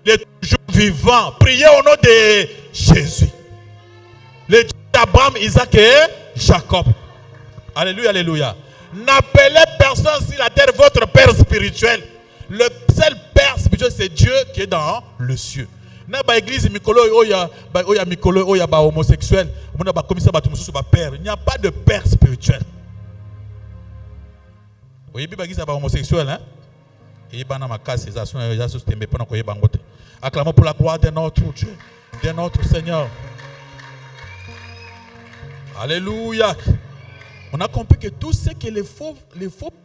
Il est toujours vivant. Priez au nom de Jésus. Le Dieu d'Abraham, Isaac et Jacob. Alléluia, alléluia. N'appelez personne sur la terre votre père spirituel. Le seul père spirituel, c'est Dieu qui est dans le ciel. Na ba église mikolo oya mikolo oya ba homosexuel, mona ba commissaire ba tumusu ba père. Il n'y a pas de père spirituel. Oyebi bagisa ba homosexuel, hein? Et bana makasi za suna ya sustembe pona koyeba ngote. Acclamons pour la gloire de notre Dieu, de notre Seigneur. Alléluia. On a compris que tout ce que les faux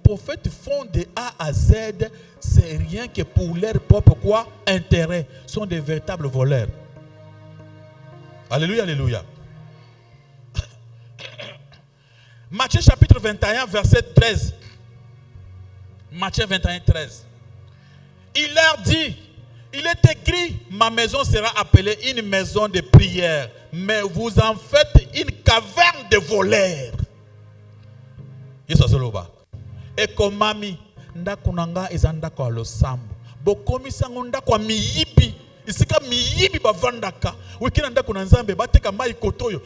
prophètes font de A à Z, c'est rien que pour leur propre quoi? Intérêt. Ce sont des véritables voleurs. Alléluia, alléluia. Matthieu chapitre 21, verset 13. Matthieu 21, 13. Il leur dit, il est écrit, ma maison sera appelée une maison de prière, mais vous en faites une caverne de voleurs. Et comme mami, ndakunanga ezandako alosambo. Bokomi sango ndako miyibi. Isika miyibi bavandaka. Wekina ndako na nzambe bateka mai kotoyo.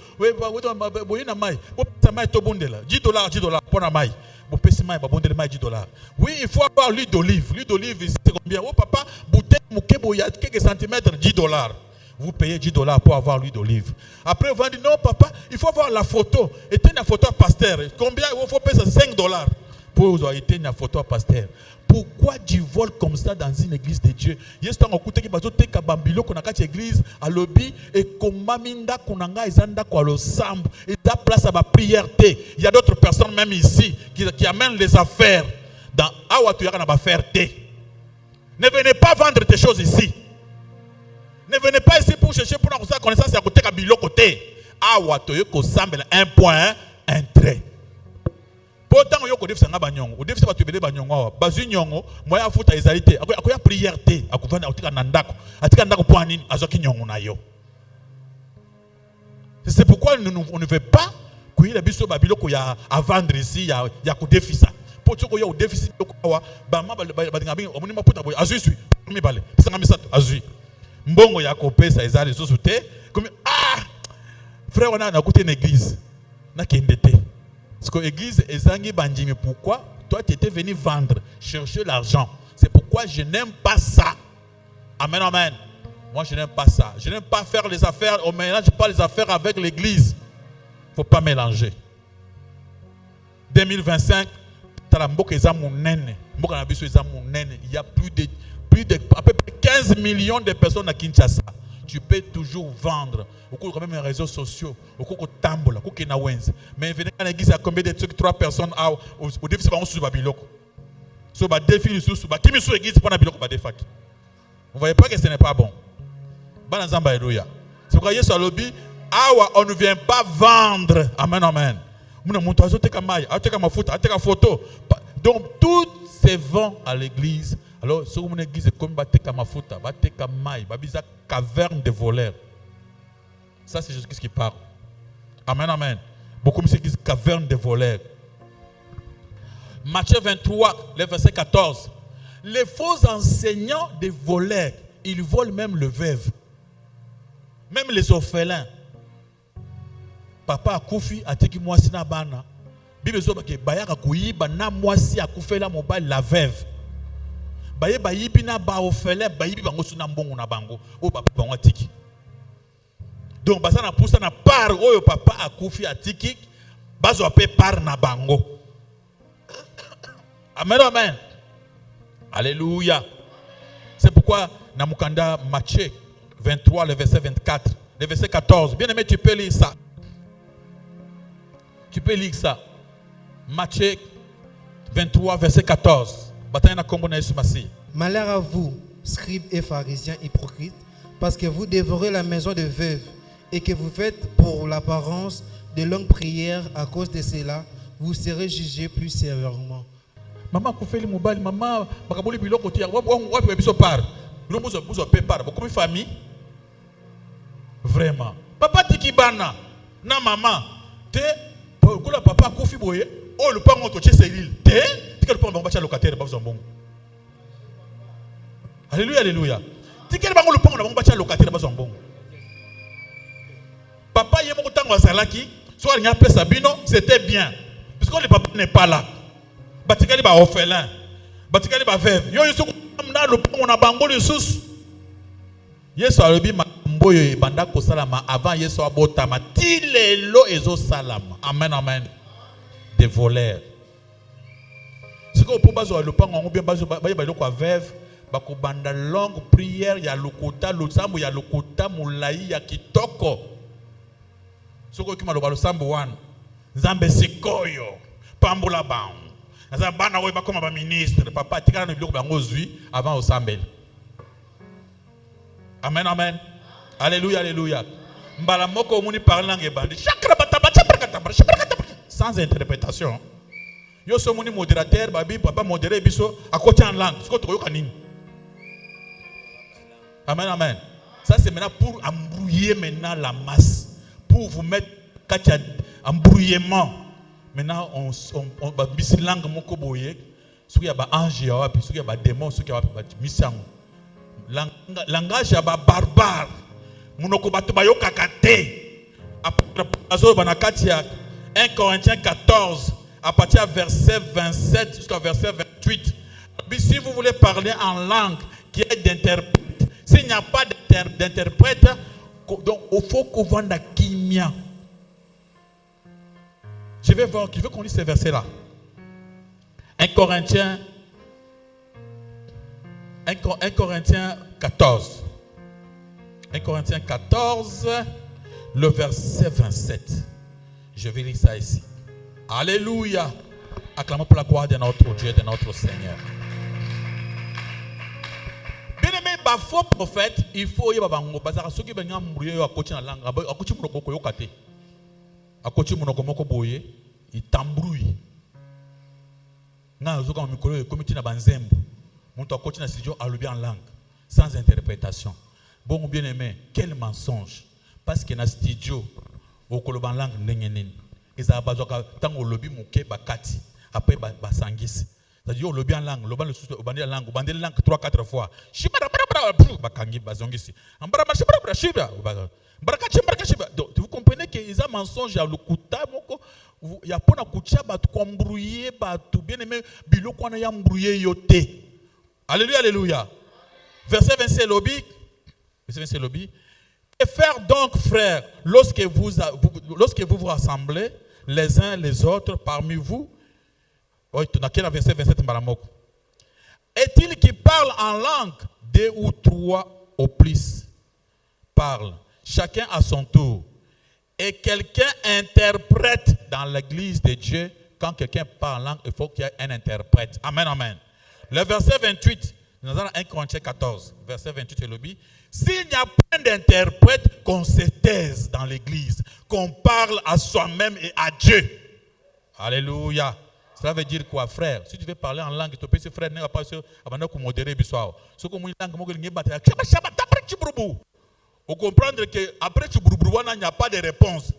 Boyina mai. Bopesa mai to bondela. $10 pour la mai. Bopesa mai babondela mai $10. Oui, il faut avoir l'huile d'olive. L'huile d'olive c'est combien? Oh papa, bouteille mukebo ya quelques centimètres $10. Vous payez $10 pour avoir l'huile d'olive. Après, vous dites non, papa, il faut avoir la photo. Éteigne la photo à pasteur. Combien il faut payer $5 pour vous éteindre la photo à pasteur. Pourquoi tu voles comme ça dans une église de Dieu? Il y a un côté qui va te faire bambilo qu'on a quatre églises à lobby et comme maminda qu'on a ezanda quoi le sambe et ta place à ma prière. Il y a d'autres personnes même ici qui amènent les affaires dans Awatuyaka na ba faire. Ne venez pas vendre tes choses ici. Ne venez pas ici pour chercher pour avoir connaissance à côté kabilo côté. Awa toyoko semble un point, un trait. Pourtant yoko def sanga banyongo, o def se batubele banyongo awa. Bazu nyongo, moya futa ezalité. Akoya prière té, akuvana otika nandako. Atika ndako pour nini azoki nyongo na yo. C'est pourquoi on ne veut pas que la biso babilo ko ya à vendre ici ya ko defisa. Pour ce ko ya o déficit yoko awa, ba ma ba ngabi omoni maputa boy azui sui. Mi balé. Sanga misato azui. Mbongo ya kopesa ezali soso te comme frère on a écouté une église na kendete parce que l'église ezangi bandimi. Pourquoi toi tu étais venu vendre chercher l'argent? C'est pourquoi je n'aime pas ça. Amen, amen. Moi je n'aime pas ça. Je n'aime pas faire les affaires. On mélange pas les affaires avec l'église. Faut pas mélanger. 2025 talamboka ezamu nene mboka na biso ezamu nene. Il y a plus de à peu près 15 millions de personnes à Kinshasa. Tu peux toujours vendre. Au cours même des réseaux sociaux, au cours de Tambola, au cours de Wenz. Mais venez à l'église à combien de trucs 3 personnes au défi c'est pas sous Babiloko. So ba défi sous qui me sous l'église pour na biloko ba défak. Vous voyez pas que ce n'est pas bon. Bana zamba alléluia. C'est pourquoi Yesu a lobby awa on ne vient pas vendre. Amen amen. Muna muntu azoteka mai, ateka mafuta, ateka photo. Donc tout se vend à l'église. Alors, si vous église comme Bateka Mafuta, Bateka Maï, Babiza caverne de voleurs. Ça, c'est Jésus-Christ qui parle. Amen, amen. Beaucoup de églises caverne de voleurs. Matthieu 23, le verset 14. Les faux enseignants des voleurs, ils volent même le veuve. Même les orphelins. Papa a koufi, a teki mwasi na bana. Bible zo bake bayaka kuyiba na mwasi a koufela mobile la veuve. Baye bayibi na ba orphelin bayibi bango suna mbongo na bango o papa bango atiki. Donc basa na poussa na part oyo papa akufi atiki bazo apé part na bango. Amen amen. Alléluia. C'est pourquoi na mukanda Matthieu 23 le verset 24, le verset 14. Bien aimé, tu peux lire ça. Tu peux lire ça. Matthieu 23 verset 14. Malheur à vous, scribes et pharisiens hypocrites, parce que vous dévorez la maison de veuves et que vous faites pour l'apparence de longues prières. À cause de cela, vous serez jugés plus sévèrement. Maman, koufeli mobile, maman, bakaboli biloko tia, wapi biso par. Biso buzo par. Beaucoup de famille. Vraiment. Papa tikibana na maman, te kola papa koufi boye, oh le pango to Cyril. Te alléluia, alléluia. Papa, il y a beaucoup de temps à Salaki, soit il y a appelé Sabino, c'était bien. Parce que le papa n'est pas là. Batikali ba orphelin, batikali ba veuve. Yo yesu na le pont na bango le sous. Yesu a lebi mamboyo e banda ko salama avant Yesu abotama tilelo ezo salama. Amen amen. Des voleurs. que pour bazo le pan on bien bazo ba ba ko veuve ba ko banda longue prière ya lokota losambo ya lokota mulai ya kitoko soko kima lo ba losambo wan nzambe sikoyo pambola ba nzambe bana we ba koma ba ministre papa tikana no biloko bango zui avant osambela. Amen amen. Alléluia alléluia. Mbala moko muni parle langue bandi sans interprétation. Yo so moni modérateur babi papa modéré biso à côté en langue ce que tu yoka nini. Amen amen. Ça c'est maintenant pour embrouiller maintenant la masse, pour vous mettre katia embrouillement. Maintenant on bisi langue moko boye ce qu'il y a ba ange ya wapi ce qu'il y a ba démon ce qu'il y a ba misango. Langage ya ba barbare. Munoko bato bayoka kate. Azo banakati ya 1 Corinthiens 14 à partir du verset 27 jusqu'au verset 28. Si vous voulez parler en langue qui est d'interprète, s'il n'y a pas d'interprète, donc il faut qu'on vende la kimia. Je vais qu'on lise ces versets-là. 1 Corinthiens 14. 1 Corinthiens 14, le verset 27. Je vais lire ça ici. Alléluia. Acclamons pour la gloire de notre Dieu et de notre Seigneur. Bien aimé, bah faux prophète, il faut y avoir un bazar. Ceux qui viennent à mourir à côté de la langue, à côté de mon coco kate, à côté de mon coco boye, il t'embrouille. N'a pas comme micro, comme tu n'as pas nzembo. Mon to côté na studio à l'oubli en langue, sans interprétation. Bon bien aimé, quel mensonge. Parce que na studio, au koloban langue n'engenene. Ils ont besoin tant au lobby mouké bakati après basangis. C'est-à-dire au lobby en langue, le ban le sous au bandé en langue, au bandé langue 3-4 fois. Shibara bakangi bazongisi. Ambara shibara shibara. Baraka shibara. Donc vous comprenez que ils ont mensonge à l'okuta moko. Il y a pas na kucha batu embrouiller batu bien aimé biloko na ya embrouiller yote. Alléluia alléluia. Verset 27 lobby. Verset 27 lobby. Et faire donc, frères, lorsque vous vous rassemblez les uns les autres parmi vous, est-il qui parle en langue, 2 ou 3 au plus parlent, chacun à son tour, et quelqu'un interprète dans l'église de Dieu. Quand quelqu'un parle en langue, il faut qu'il y ait un interprète. Amen, amen. Le verset 28, nous avons 1 Corinthiens 14, verset 28, c'est le but. S'il n'y a pas d'interprète, qu'on se taise dans l'église, qu'on parle à soi-même et à Dieu. Alléluia. Cela veut dire quoi, frère? Si tu veux parler en langue, tu peux dire, frère, n'est pas sûr, avant de modérer bissoir. Ce que moi, vous comprendre que après tu broubrouana, il n'y a pas de réponse.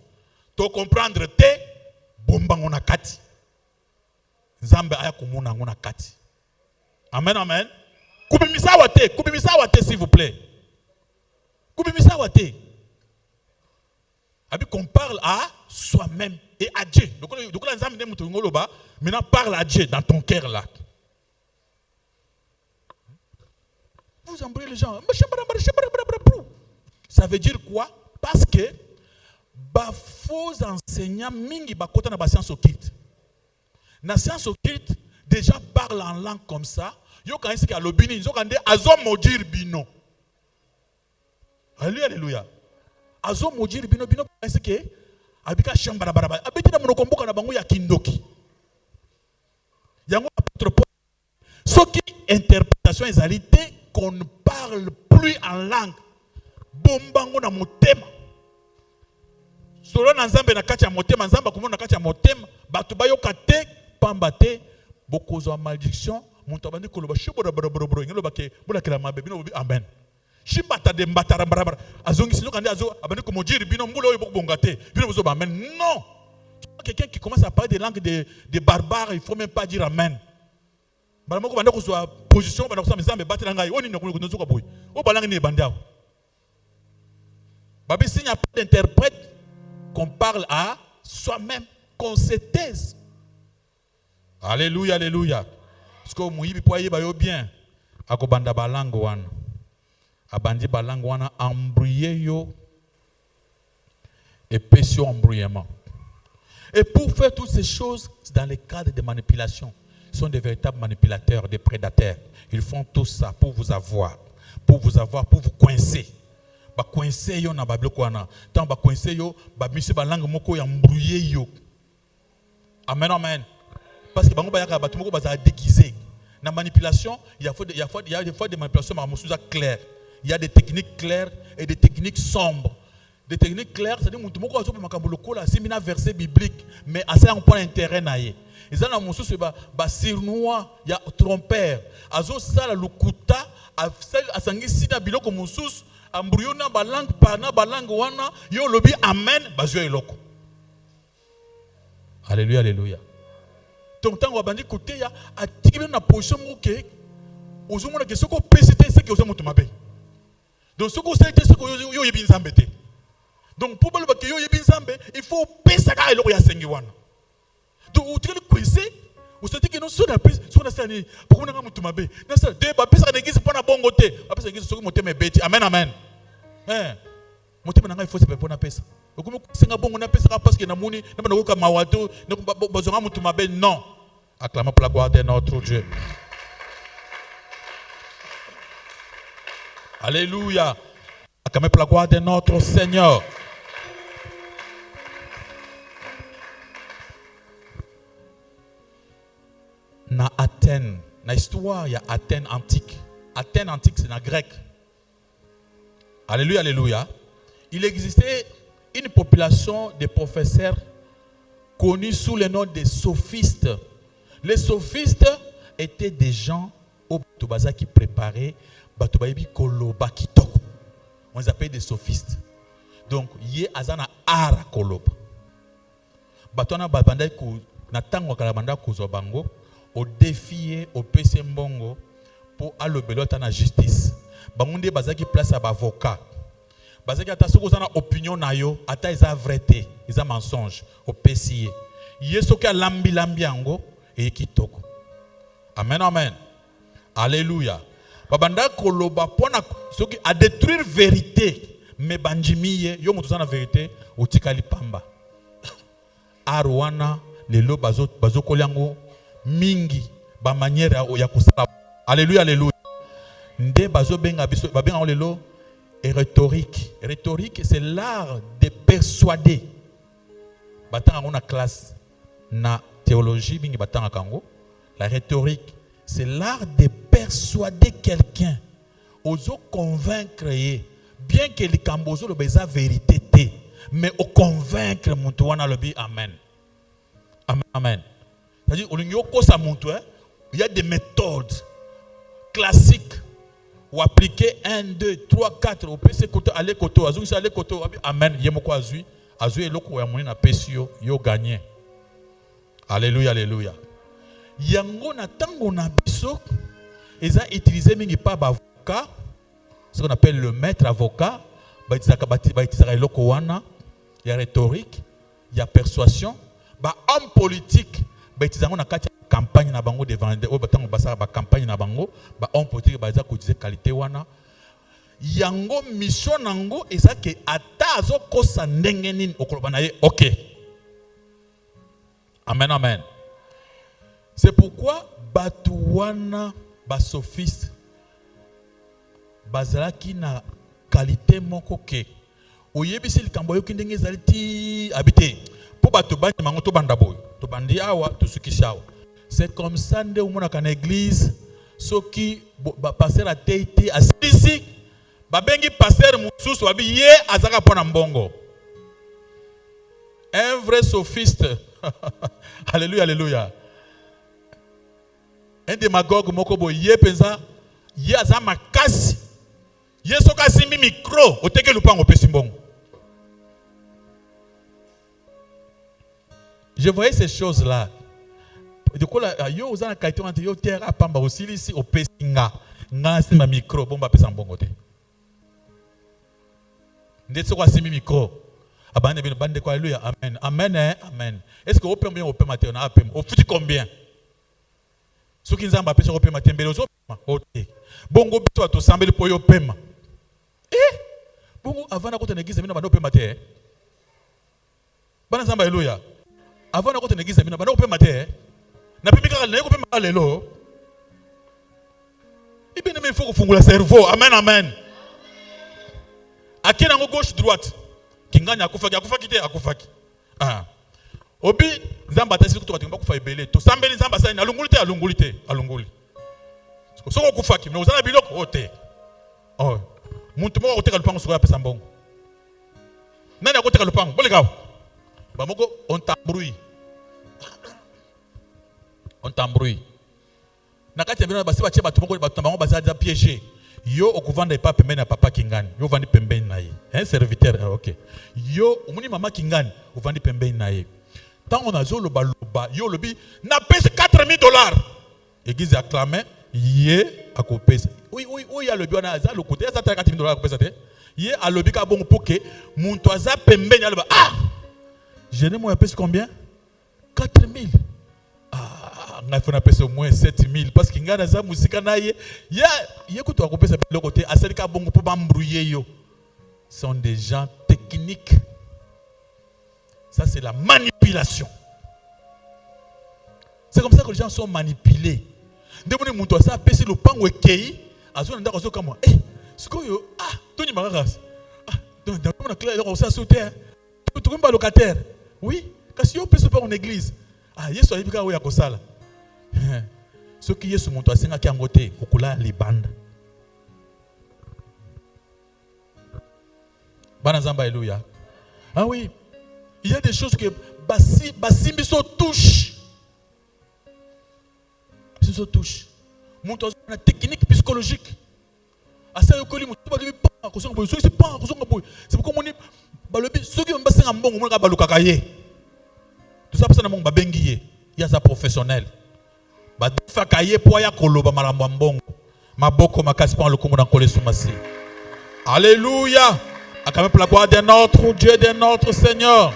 Tu comprendre te bomba ngona kati. Nzambe aya kumuna ngona kati. Amen, amen. Kubimisa wate, s'il vous plaît. Qu'on parle à soi-même et à Dieu. Donc maintenant parle à Dieu dans ton cœur là. Vous embrouillez les gens. Ça veut dire quoi? Parce que faux enseignants mingi bakota na ba science occulte. Na science occulte déjà parle en langue comme ça. Yo quand est-ce qu'il y a le bini, yo quand azo modir bino. Alléluia. Azo modir bino est-ce que abika shambara baraba. Abiti na munokomboka na bango ya kindoki. Yango apôtre Paul. Ce qui interprétation exalité qu'on ne parle plus en langue. Bombango na motema. Solo na nzambe na kati ya motema, nzamba komona na kati ya motema, batu bayoka te pamba te bokozwa malédiction, muntu abandi koloba shibora boro ngelo bake bolakela mabe bino amen. Shimbata de mbatara barabara azongi sino kandi azo abandi komojiri bino mbulo oyo bokubonga te bino bozo amen. Non. Quelqu'un qui commence à parler des langues de barbares, il faut même pas dire amen. Balamoko banda kozwa position banda kozwa nzambe batela ngai oni ndako nzoka boy. O balangi ni bandao. Babi s'il n'y a pas d'interprète, qu'on parle à soi-même, qu'on se taise. Alléluia, alléluia. Parce que mouyibi poye bayo bien. Ako banda balango wana. Abandi balango wana embrouillé yo. Et pétion embrouillement. Et pour faire toutes ces choses, c'est dans le cadre de manipulation. sont des véritables manipulateurs, des prédateurs. Ils font tout ça pour vous avoir, pour vous coincer. Ba coincer yo na babiloko wana. Tant ba coincer yo, ba mise ba langue moko ya mbrouiller yo. Amen, amen. Parce que bango ba yaka bato moko ba za déguiser. Na manipulation, il y a des fois des manipulations claires. Il y a des techniques claires et des techniques sombres. Des techniques claires, c'est-à-dire que tout le monde a un verset biblique, mais à ça on prend intérêt naïe. Et ça, c'est un sirnois, il y a trompeur. Azo sala lukuta, a sangisi na biloko musus, embrouillon na balang pana balang wana, yo lobi amen, bazio eloko. Alléluia, alléluia. Donc tant qu'on va dire côté ya, a tigre na position moké, ozo mona que ce qu'on PCT c'est que ozo mutumabe. Donc ce qu'on sait c'est que yo yebin zambete. Donc pour que yo yebin zambe, il faut pesa ka eloko ya sengi wana. Donc vous tirez le coincé, vous sentez que nous sommes dans la scène. Pourquoi nous sommes tombés? Nous sommes deux, parce que l'église pas na bon côté. Parce que l'église monter mes bêtes. Amen, amen. Monter maintenant il faut se préparer na pesa. Donc c'est un bon on a pesa parce que na moni na ba ko mawato na bazonga mutu mabe non. Acclamons pour la gloire de notre Dieu. Alléluia. Acclamons pour la gloire de notre Seigneur. Na Athènes, na histoire, il y a Athènes antique. Athènes antique, c'est na grec. Alléluia, alléluia. Il existait une population de professeurs connus sous le nom des sophistes. Les sophistes étaient des gens au Batobaza qui préparaient Batobaïbi Koloba Kitoko. On les appelle des sophistes. Donc, yé azana ara Koloba. Batona Babanda ko na tango kalabanda ko bango. Au défier au PC Mbongo pour aller à la justice. Bamunde bazaki place à avocat. Bazaki ata soko zana opinion na yo, ata isa vérité, isa mensonge au PC. Yesoka lambi ango et kitoko. Amen, amen. Alléluia. Babanda koloba pona soki a détruire vérité, mais banjimiye yo mutu zana vérité utikali pamba. Arwana lelo bazo koliango mingi ba manière ya kusala. Alléluia, alléluia. Nde bazo benga biso ba benga lelo et rhétorique. Rhétorique c'est l'art de persuader. Batanga on a classe na théologie bingi batanga kango. La rhétorique c'est l'art de persuader quelqu'un ozo convaincre bien que les kambozo le beza vérité té mais au convaincre muntu wana le bi amen. Amen, amen. C'est-à-dire, il y a des méthodes classiques ou appliquer 1, 2, 3, 4 au PC côté, aller côté, aller côté, amen, yemoko azui, azui eloko ya monina pesio, yo gagné. Alléluia, alléluia. Yango na tango na biso, ils ont utilisé mingi pas avocat, ce qu'on appelle le maître avocat, baitizaka eloko wana, il y a rhétorique, il y a persuasion, homme politique. Baitizango na kati campagne na bango devant o batango basara ba campagne na bango ba homme politique baza ko dize qualité wana yango mission nango eza ke ata azo kosa ndenge nini okoloba na ye OK. Amen, amen. C'est pourquoi batu wana ba sophiste bazalaki na qualité moko ke oyebisi likambo yo kindenge ezali ti habité pour batu bani mango to banda boy. C'est comme ça que nous avons une église. Ceux qui passent la tête à Sisi, babengi pasteur Moussous wabi ye azaka pona mbongo. Un vrai sophiste. Alléluia, alléluia. Un démagogue mokobo ye penza ye azama makasi. Ye soka simbi micro oteke lupango pesi mbongo. Je voyais ces choses-là. Du coup, yo uzana kaito ante yo terra pamba aussi ici au pesinga. Nga sima micro bomba pesa mbongote. Ndetso kwa simi micro. Abane bino bande kwa alléluia. Amen. Amen, amen. Est-ce que opem bien opem maté on a opem. Au futi combien? Ceux qui nzamba pesa opem maté mbele ozo. OK. Bongo bito ato sambeli po yo opem. Bongo avana ko tenegize bino bando opem maté. Bana nzamba alléluia. Avant de l'église, on a opé maté. Na pimika na yeko pema lelo. Ibi na me faut kufungula cerveau. Amen amen. Akina ngo gauche droite. Kinganya akufaki te akufaki. Ah. Obi nzamba tasi kutoka timba kufa ebele. To sambeli nzamba sa alunguli te. Soko kufaki na uzana biloko ote. Oh. Muntu moko oteka lupango soko ya pesa mbongo. Nani akoteka lupango? Bole gawo. Ba moko on tambrouille. Na kati ya bino basi ba cheba tumoko ba tambango ba za piéger. Yo okuvanda epa pembeni na papa Kingani. Yo vandi pembeni na ye. Serviteur, OK. Yo omuni mama Kingani, ovandi pembeni na ye. Tant on a zo loba yo lobi na pèse $4,000. Église acclamé, ye akopesa. Oui, ya lobi wana za lokote, ya za $4,000 akopesa te. Ye a lobi ka bongo poke, muntu aza pembeni aloba ah! Je ne moi pèse combien? 4,000. Il faut appeler au moins 7,000 parce qu'il y a des musique na ye écoute à couper le côté à celle qui a bon pour m'embrouiller yo sont des gens techniques. Ça c'est la manipulation. C'est comme ça que les gens sont manipulés. Demandez mon toi ça pèse le pan ou kei azona ndako zo comme ce que yo Tony Maragas dans la classe on ça sauter tout comme locataire oui parce que yo pèse pas en église yesu ayibika oya kosala. Ce qui est sur mon toit, c'est un côté, Kokula Libanda. Banazamba, alléluia. Ah oui, il y a des choses que Bassimbiso touche. Bassimbiso touche. Mon toit, c'est une technique psychologique. Asa yokoli, mon toit, c'est pourquoi on dit, ceux qui ont passé un bon moment, tout ça, c'est un bon babengiye. Il y a ça professionnel. Badifakaye poya koloba malambo mbongo maboko makasi pa le kombo d'enkole soumasi. Alléluia. Acclamez pour la gloire de notre Dieu, de notre Seigneur.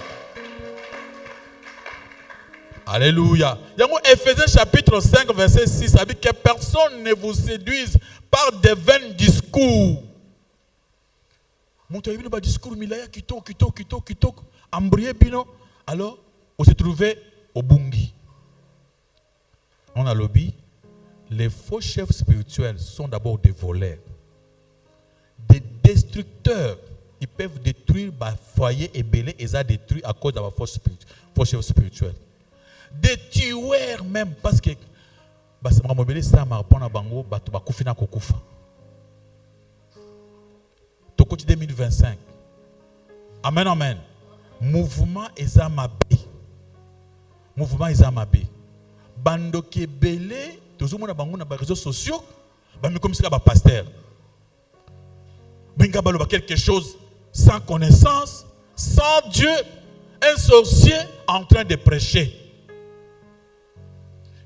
Alléluia. Yango Ephésiens chapitre 5 verset 6 ça dit que personne ne vous séduise par des vains discours. Monto yebino ba discours milaya kito ambrié bino alors on s'est trouvé au bungi. On a lobby. Les faux chefs spirituels sont d'abord des voleurs, des destructeurs. Ils peuvent détruire le foyer et belé et ça détruit à cause de la faux chefs spirituels. Des tueurs même parce que ça m'a mobilisé ça m'a répondu à bango batu bakufina kokufa. Tokoti 2025. Amen amen. Mouvement ezamabé. Mouvement ezamabé. Bando kebele tozomona bango na ba réseaux sociaux ba mi comme ça ba pasteur benga baloba quelque chose sans connaissance sans Dieu, un sorcier en train de prêcher.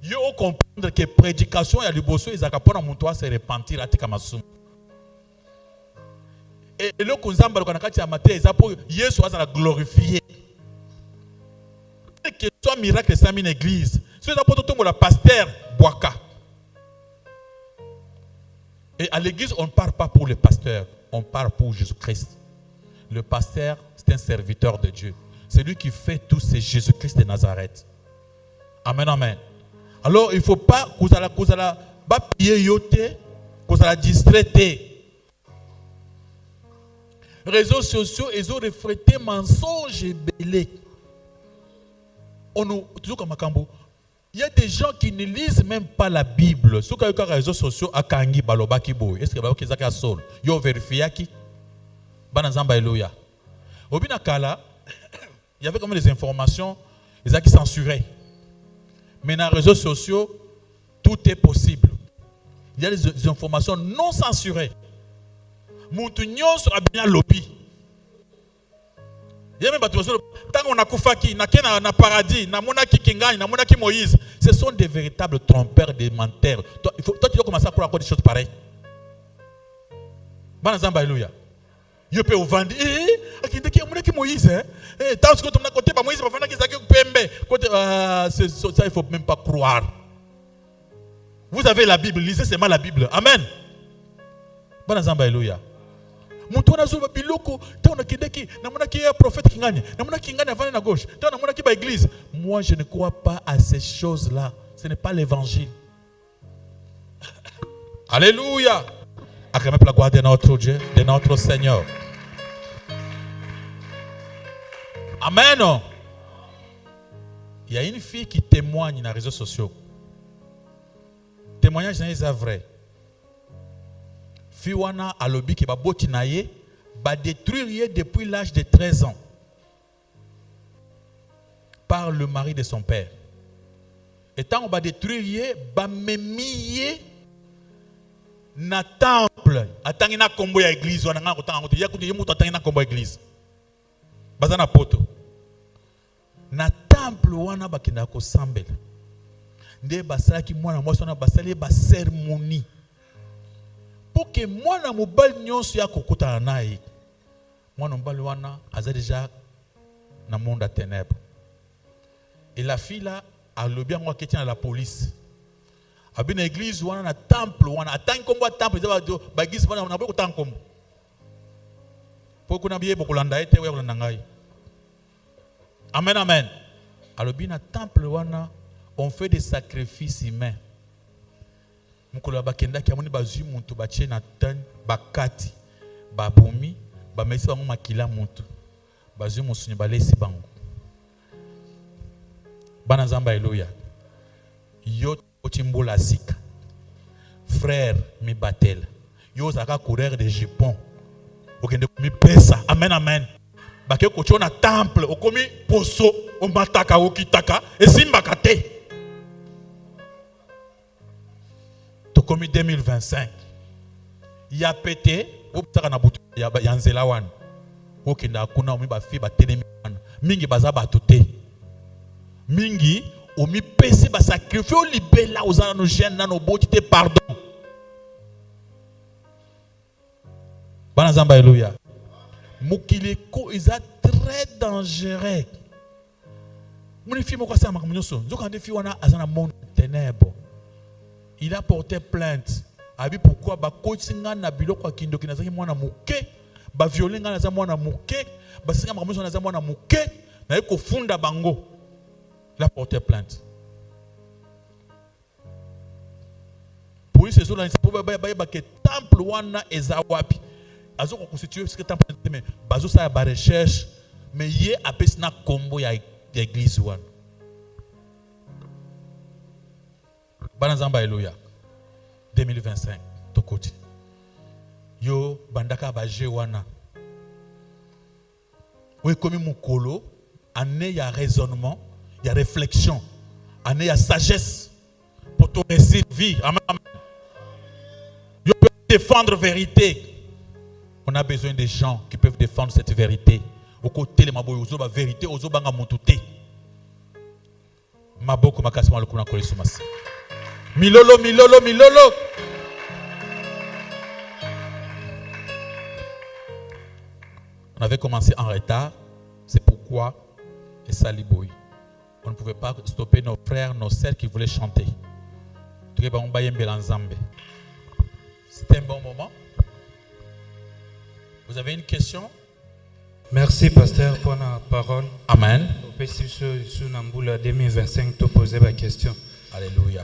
Yo comprendre que prédication ya liboso ezaka pona muntu se repentir atika masumu et le konzamba lokana kati ya maté ezapo Yesu azala glorifier que soit miracle ça une église. C'est d'abord la pasteur Boaka. Et à l'église, on ne parle pas pour le pasteur, on parle pour Jésus-Christ. Le pasteur, c'est un serviteur de Dieu. C'est lui qui fait tout, c'est Jésus-Christ de Nazareth. Amen, amen. Alors, il ne faut pas que vous allez distraiter. Réseaux sociaux, ils ont reflété mensonges et belé. Il y a des gens qui ne lisent même pas la Bible. Sur les réseaux sociaux, est-ce que vous avez sol? Yo vérifié qui? Banazamba Eloya. Au Binakala, il y avait comme des informations, ils ont qui censuré. Mais dans les réseaux sociaux, tout est possible. Il y a des informations non censurées. Moutunion sera bien lobby. Tant on a Koufaki, na paradis, na monaki Kingani, na monaki Moïse, ce sont des véritables trompeurs, des menteurs. Toi, tu dois commencer à croire encore des choses pareilles. Banazamba Alléluia. Yo pe ovandi, akindeki monaki Moïse, tant que tu m'as côté pas Moïse, pas fana ki zaki pembe. Côté ça il faut même pas croire. Vous avez la Bible, lisez seulement la Bible. Amen. Banazamba Alléluia. Mutona zuba biloko tona kideki namona ki prophète Kingani namona Kingani avana na gauche tona namona ki ba église. Moi je ne crois pas à ces choses là. ce n'est pas l'évangile. Alléluia. Acclamez pour la gloire de notre Dieu, de notre Seigneur. Amen. Il y a une fille qui témoigne dans les réseaux sociaux. Témoignage n'est vrai. Fille wana a lobby qui va botinaye, va détruire depuis l'âge de 13 ans par le mari de son père. Et tant on va détruire, va mémier na temple. Attends na combo ya église wana nga kotanga kote ya kote yemuto attends na combo ya église. Bazana poto. Na temple wana bakenda ko sambela. Nde basala ki mwana mwasi wana basali ba cérémonie. Pour que mwana mobali nyonso ya kokota na ye. Mwana mobali wana aza déjà na monde à ténèbres. Et la fille là a le bien moi qui tient à la police. A bien l'église wana na temple wana attend kombo temple ba église wana na boko tankom. Pour qu'on a bien beaucoup landa ete we landa ngai. Amen amen. Alors bien na temple wana on fait des sacrifices humains. Mukolo bakenda ki amoni bazui muntu bache na tan bakati babomi ba mesi bango makila muntu bazui musunyi balesi bango. Bana zamba haleluya. Yo otimbola sika. Frère mi batel. Yo zaka courir de jupons. Okende mi pesa. Amen amen. Bake kocho na temple okomi poso o mataka okitaka esimbaka te. Tokomi 2025. Ya pété optaka na butu ya nzela wana. Okenda kuna omi ba fi ba telemi wana. Mingi baza bato te. Mingi omi pesi ba sacrifice o libela ozana no gêne na no boti te pardon. Bana zamba haleluya. Mukileko is très dangereux. Mon fille moko sa makamnyoso. Nzoka ndefi wana azana monde ténèbres. Il a porté plainte. Abi pourquoi ba kotinga na biloko akindo kinazaki mwana muke, ba violenga na za mwana muke, ba singa makamnyoso na za mwana muke, na yeko funda bango. Il a porté plainte. Police ezo la nsipo ba ke temple wana eza wapi. Azo ko constituer ce que temple mais bazo sa ba recherche mais yé apesi na kombo ya église wana. Bana zamba haleluya. 2025 tokoti. Yo bandaka ba je wana. Oui comme mukolo année ya raisonnement, il y a réflexion, il y a sagesse pour ton récit de vie. Amen. Tu peux défendre la vérité. On a besoin de gens qui peuvent défendre cette vérité. Au côté de ma vérité, aux obanga montouté. Maboko makasma le kuna kolisumasi. Milolo, milolo, milolo. On avait commencé en retard. C'est pourquoi et Saliboui. On ne pouvait pas stopper nos frères, nos sœurs qui voulaient chanter. C'était un bon moment. Vous avez une question? Merci, pasteur, pour la parole. Amen. Sur Namboula 2025, tu posais ma question. Alléluia.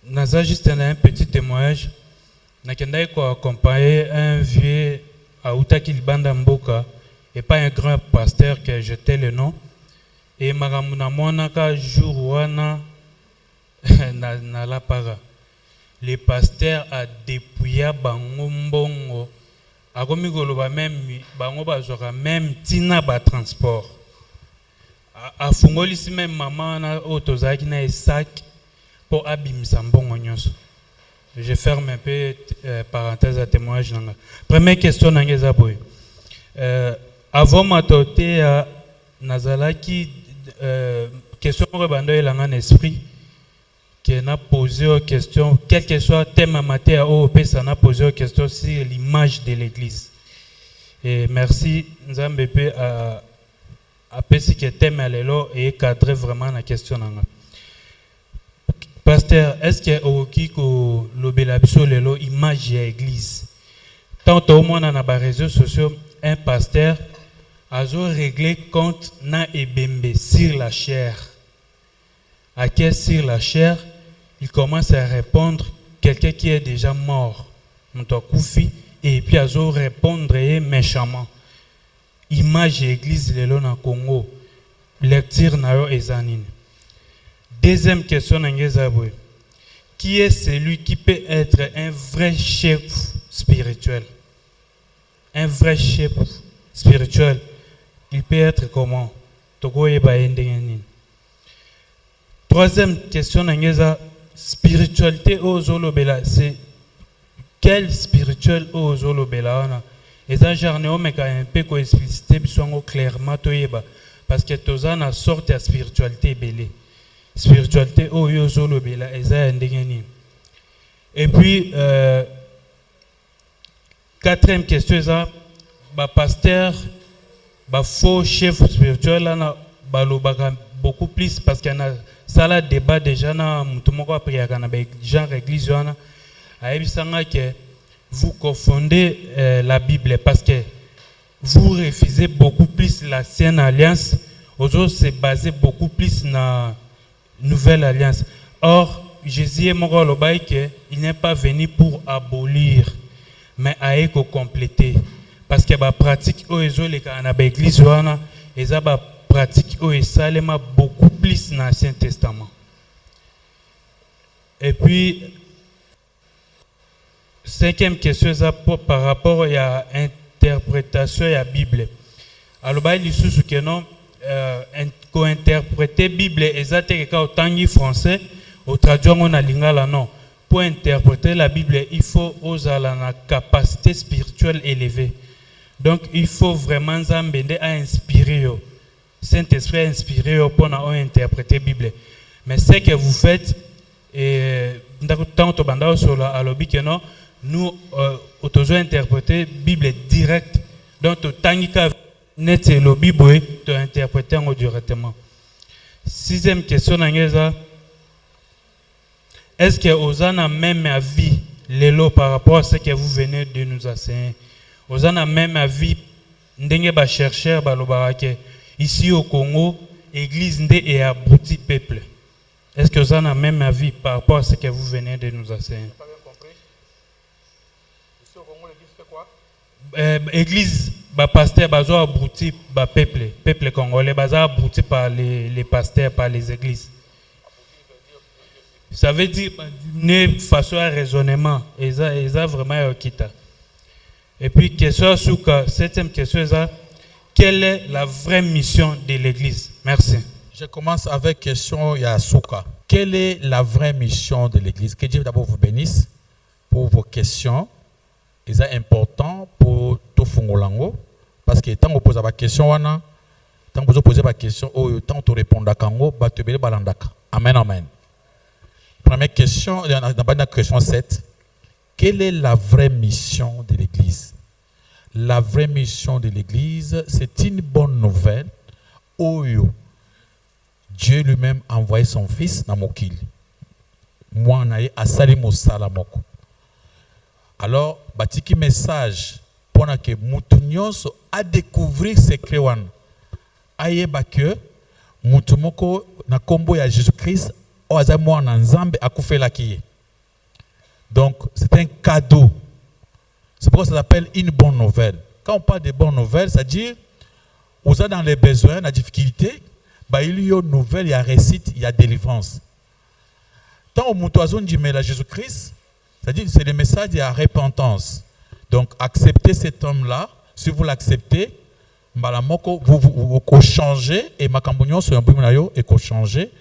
Naza juste un petit témoignage. Nakenda ko accompagner un vieux à Outaki Libanda Mboka et pas un grand pasteur que je tais le nom. Et maramuna monaka jour wana na la para. Le pasteur a dépouillé bango mbongo. Akomi koloba même bango bazora même tina ba transport. A fungoli si même maman na otozaki na sac pour abimisa mbongo nyonso. Je ferme un peu parenthèse à témoignage nanga. Première question nanga za boy. Avant ma toté à nazalaki question rebando elanga en esprit qui n'a posé aux questions quel que soit thème à matière OOP ça n'a posé aux questions sur l'image de l'église. Et merci Nzambe à pesi que thème alelo et cadrer vraiment la question nanga. Pasteur, est-ce que oki ko lobela biso lelo image de l'église? Tant au moins dans les réseaux sociaux un pasteur a réglé compte na ebembe sur la chair. acquiert sur la chair, il commence à répondre quelqu'un qui est déjà mort. Et puis à répondre méchamment. Image église de l'on Congo. Lecture nayo ezanine. Deuxième question n'engezabwe. Qui est celui qui peut être un vrai chef spirituel? Un vrai chef spirituel. Il peut être comment? Troisième question n'engeza spiritualité au zolobela. C'est quel spirituel au zolobela? Et ça, j'en ai un peu explicité clairement parce que tous en a sorte de spiritualité belée. Spiritualité au zolobela et ça et puis quatrième question ça pasteur faux chef spirituel là beaucoup plus parce qu'il y a ça là débat déjà na mutumoko a prier kana genre église wana aibisanga que vous confondez la Bible parce que vous refusez beaucoup plus l'ancienne alliance, aux autres c'est basé beaucoup plus sur la nouvelle alliance. Or Jésus est mort au bail que il n'est pas venu pour abolir mais à compléter parce que la pratique au les kana ba église wana et ça ba pratique au salema beaucoup plus dans l'Ancien Testament. Et puis cinquième question ça par rapport à l'interprétation de la Bible. Alors bah il sous que non co-interpréter Bible exactement autant en français au traduire en lingala non. Pour interpréter la Bible, il faut oser la capacité spirituelle élevée. Donc il faut vraiment s'embêter à inspirer. Saint-Esprit a inspiré pour interpréter la Bible. Mais ce que vous faites, nous avons interprété la Bible directe. Donc, net le Bible, tu as interprété directement. Sixième question, est-ce que vous avez même avis par rapport à ce que vous venez de nous enseigner? Vous avez même avis, vous chercheur, ici au Congo, l'église est abruti peuple. Est-ce que vous avez même avis par rapport à ce que vous venez de nous enseigner? Je n'ai pas bien compris. Ici au Congo, l'église fait quoi? Église, pasteur, abruti peuple congolais, abruti par les pasteurs, par les églises. Ça veut dire d'une façon à raisonnement. Et ça vraiment quitte. Et puis, question sur septième question, quelle est la vraie mission de l'église? Merci. Je commence avec question Yasuka. Quelle est la vraie mission de l'église? Que Dieu d'abord vous bénisse pour vos questions. C'est important pour tout Fungolango. Parce que tant que vous posez la question, tant que vous posez la question, tant que vous répondez à Kango, amen, amen. Première question, dans la question 7. Quelle est la vraie mission de l'église? La vraie mission de l'église, c'est une bonne nouvelle. Dieu lui-même a envoyé son fils dans Mokili. Moi, on a eu Asali Mosalamoko. Alors, batiki message pour que Moutounions a découvert ce créwan. Ayeba que Moutumoko na kombo ya Jésus-Christ oazamwa na Nzambe akufela kiye. Donc, c'est un cadeau. C'est pourquoi ça s'appelle une bonne nouvelle. Quand on parle de bonnes nouvelles, c'est-à-dire, vous êtes dans les besoins, la difficulté, il y a une nouvelle, il y a récite, il y a délivrance. Tant au moutoison du à Jésus-Christ, c'est-à-dire, c'est le message de la repentance. Donc, acceptez cet homme-là. Si vous l'acceptez, vous changez, et ma campagne sur un peu et vous changez.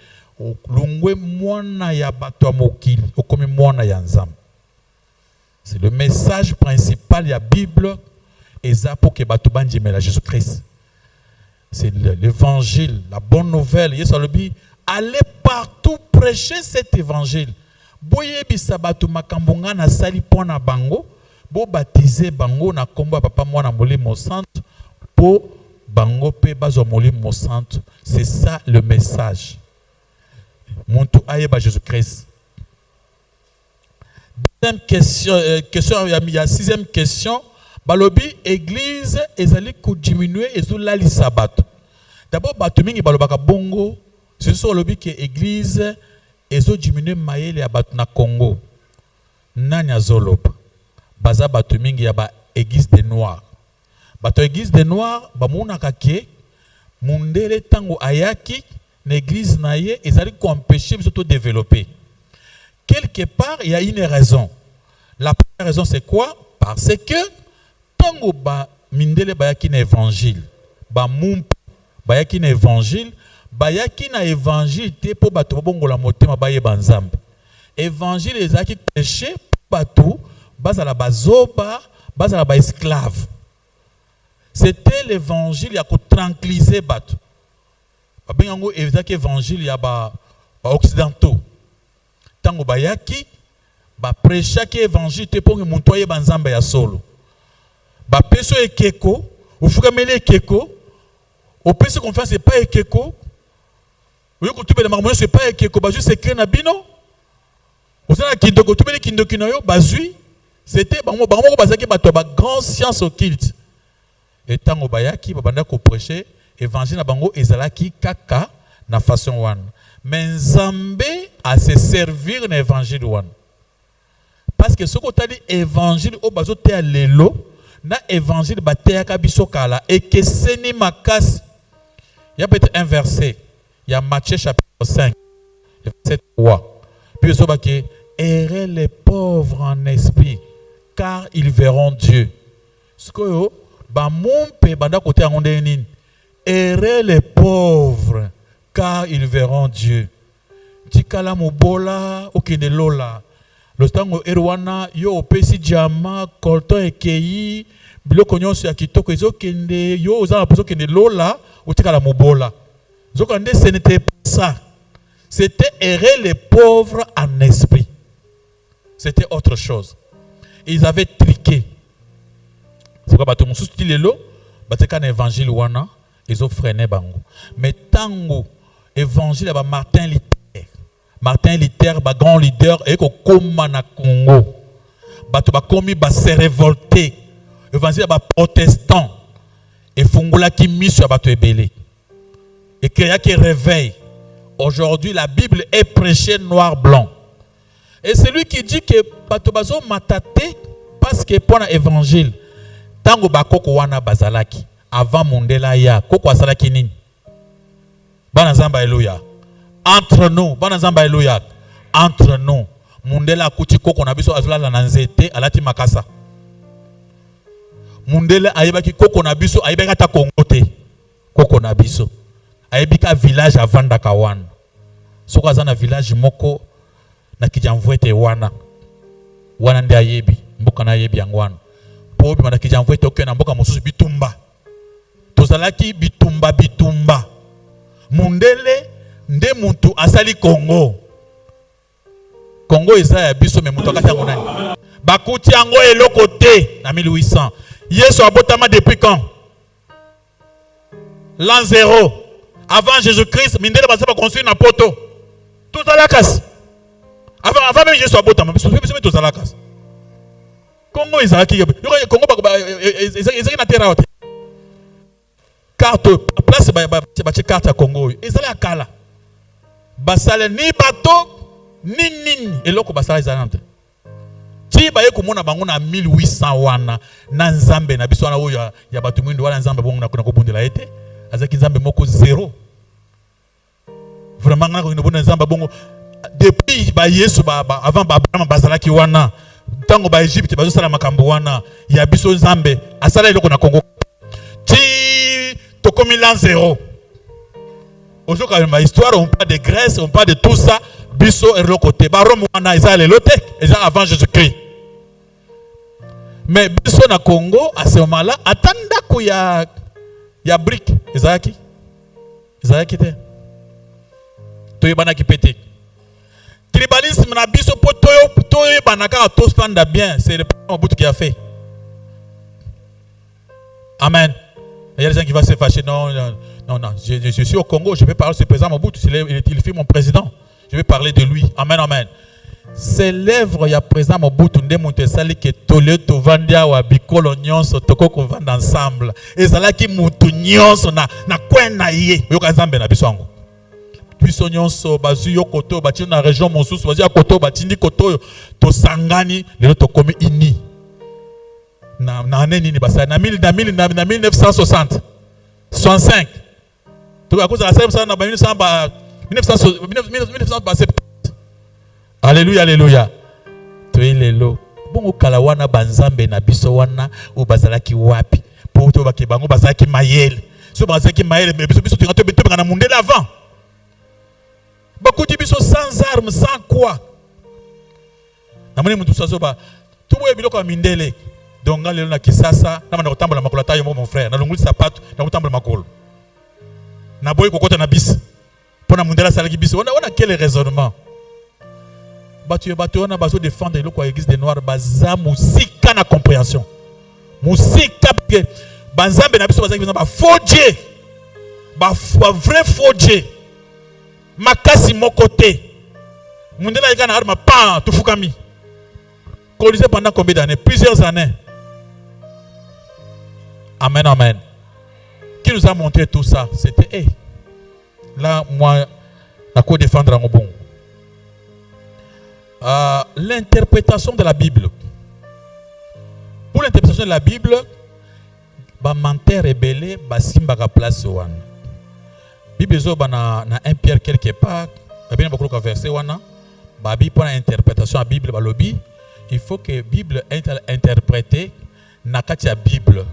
C'est le message principal de la Bible et ça pour que Batouban à Jésus-Christ. C'est l'évangile, la bonne nouvelle. Allez partout prêcher cet évangile. Boye bisabatu makambonga na sali pona bango, bo baptiser bango na komba papa mwana molimo santo, po bango pe bazo molimo santo. C'est ça le message. Montou ayeba Jésus-Christ. Deuxième question, il y a sixième question. Balobi, église, ezali ko diminuer et la li sabat. D'abord, batumingi balobaka bongo, C'est sur le but que l'église est diminué maïle à na Congo. Nanya zolob. Baza batu mingi ya ba église des noirs. Bato église des noirs ba mona kake mundele tango ayaki l'église naye ezali ko empêcher de se développer. Quelque part il y a une raison. La première raison c'est quoi? Parce que tango ba mindele bayaki na évangile. Ba mump bayaki na évangile, bayaki na évangile te po bato bongola motema baye banzambe. Évangile ezaki péché bato bazala bazoba, bazala ba esclave. C'était l'évangile qui a tranquillisé bato. Babengango ezaki évangile ya ba occidentaux. Tango bayaki ba prêcha ki évangile te po muntu aye banzambe ya solo. Ba peso ekeko, ufukamele ekeko, au peso confiance c'est pas ekeko. Oyo kutube na mamoyo c'est pas ekeko, ba juste secret na bino. Osana kindoko tubele kindoko yo bazui. C'était bango bazaki bato ba grand science occulte. Et tango bayaki babanda ko prêcher évangile na bango ezalaki kaka na façon wana. Mais Nzambe a se servir na évangile wana. Parce que ce qu'on t'a dit évangile au bazo te lelo na évangile bateyaka biso kala et que seni makas. Il y a peut-être un verset. Il y a Matthieu chapitre 5 verset 3. Puis il y a errez les pauvres en esprit car ils verront Dieu. Ce que ba mumpe banda kote angonde nini. Errez les pauvres car ils verront Dieu. Tikala mobola okende lola. Lostango erwana yo opesi diama colton ekei biloko nyonso ya kitoko ezokende yo ozala poso kende lola otikala mobola. Zokande ce n'était pas ça. C'était errer les pauvres en esprit. C'était autre chose. Ils avaient triqué. C'est quoi bato mususu tilelo bateka na évangile wana ils ont freiné bango. Mais tango évangile ba Martin Luther ba grand leader et ko koma na Congo. Bato ba komi ba se révolter. Évangile ba protestant et fungola ki miso bato ebele. Et créa qui réveille. Aujourd'hui la Bible est prêchée noir blanc. Et celui qui dit que bato bazo matate parce que pour l'évangile tango bakoko wana bazalaki avant mondela ya koko asalaki nini bana zamba eluya entre nous bana zamba eluya entre nous mondela kuti koko na biso azolala na nzete alati makasa mondela ayebaki koko na biso ayebaka ta Congo te koko na biso ayebika village avanda kawana soko azana village moko na kijamvwete wana ndi ayebi mboka na ayebi yangwana po bi manaki jamvwete okena mboka mosusu bitumba tozalaki bitumba mundele nde muntu asali Congo eza ya biso me muntu akati yango nani bakuti yango eloko te na 1800 Yesu abotama depuis quand l'an 0 avant Jésus-Christ mindele bazaba construire na poto tozalakas avant même Jésus abotama biso tozalakas Congo ezalaki Congo ezalaki na terre haute carte place ba carte ya Congo ezali akala basale ni bato ni nini eloko basala ezalante ti baye komona bango na 1800 wana na nzambe na biso wana oyo ya bato mwindo wana nzambe bongo na kobundela ete azaki nzambe moko zéro vraiment ngako ino bona nzambe bongo depuis ba Yesu avant ba Abraham bazalaki wana tango ba Egypte bazo sala makambo wana ya biso nzambe asala eloko na Congo ti tokomi l'an 0 aujourd'hui ma histoire on parle de Grèce on parle de tout ça biso eloko te ba Rome wana ezala elote eza avant Jésus-Christ mais biso na Congo à ce moment-là atanda ko ya brique ezaki te toyebana ki pété tribalisme na biso po toyo banaka to standa bien c'est le président Mobutu qui a fait amen. Il y a des gens qui vont se fâcher non je suis au Congo je vais parler de ce président Mobutu il fait mon président je vais parler de lui amen. C'est l'œuvre ya président Mobutu nde monte sali ke tole to vandia wa bikolo nyonso tokoko vanda ensemble ezalaki mutu nyonso na kwena ye yoka nzambe na biso ango biso nyonso bazu yo koto bati na région mosusu bazu ya koto batindi koto to sangani lelo to komi ini na nini basa na 1960 65 to à cause de la ça na 1970. Alléluia alléluia to lelo bongo kala wana banzambe na biso wana o bazalaki wapi po to ba bango bazalaki mayele so bazalaki mayele mais biso tinga to na monde d'avant bakoti biso sans armes sans quoi na moni mutu sazo ba to boye biloko ya mindele donc lelo na kisasa na bana kotambola makolo tayo mon frère na longuli sapato na kotambola makolo na boye kokota na bis pona mundela salaki bis on a quel raisonnement bato on a besoin de défendre le église des noirs baza musika na compréhension musika que banzambe na biso bazaki ba faux Dieu ba vrai faux Dieu makasi mokote mundela ikana arma pa tufukami colisé pendant combien d'années? Plusieurs années. Amen amen. Qui nous a montré tout ça? C'était là moi na ko défendre en bon. L'interprétation de la Bible. Pour l'interprétation de la Bible, ba menteur rebelle ba simbaka place wana. Bible zo na 1 Pierre quelque part, ba bien beaucoup de versets wana, ba bi pour l'interprétation de la Bible ba lobi, il faut que la Bible soit interprétée na kati ya Bible.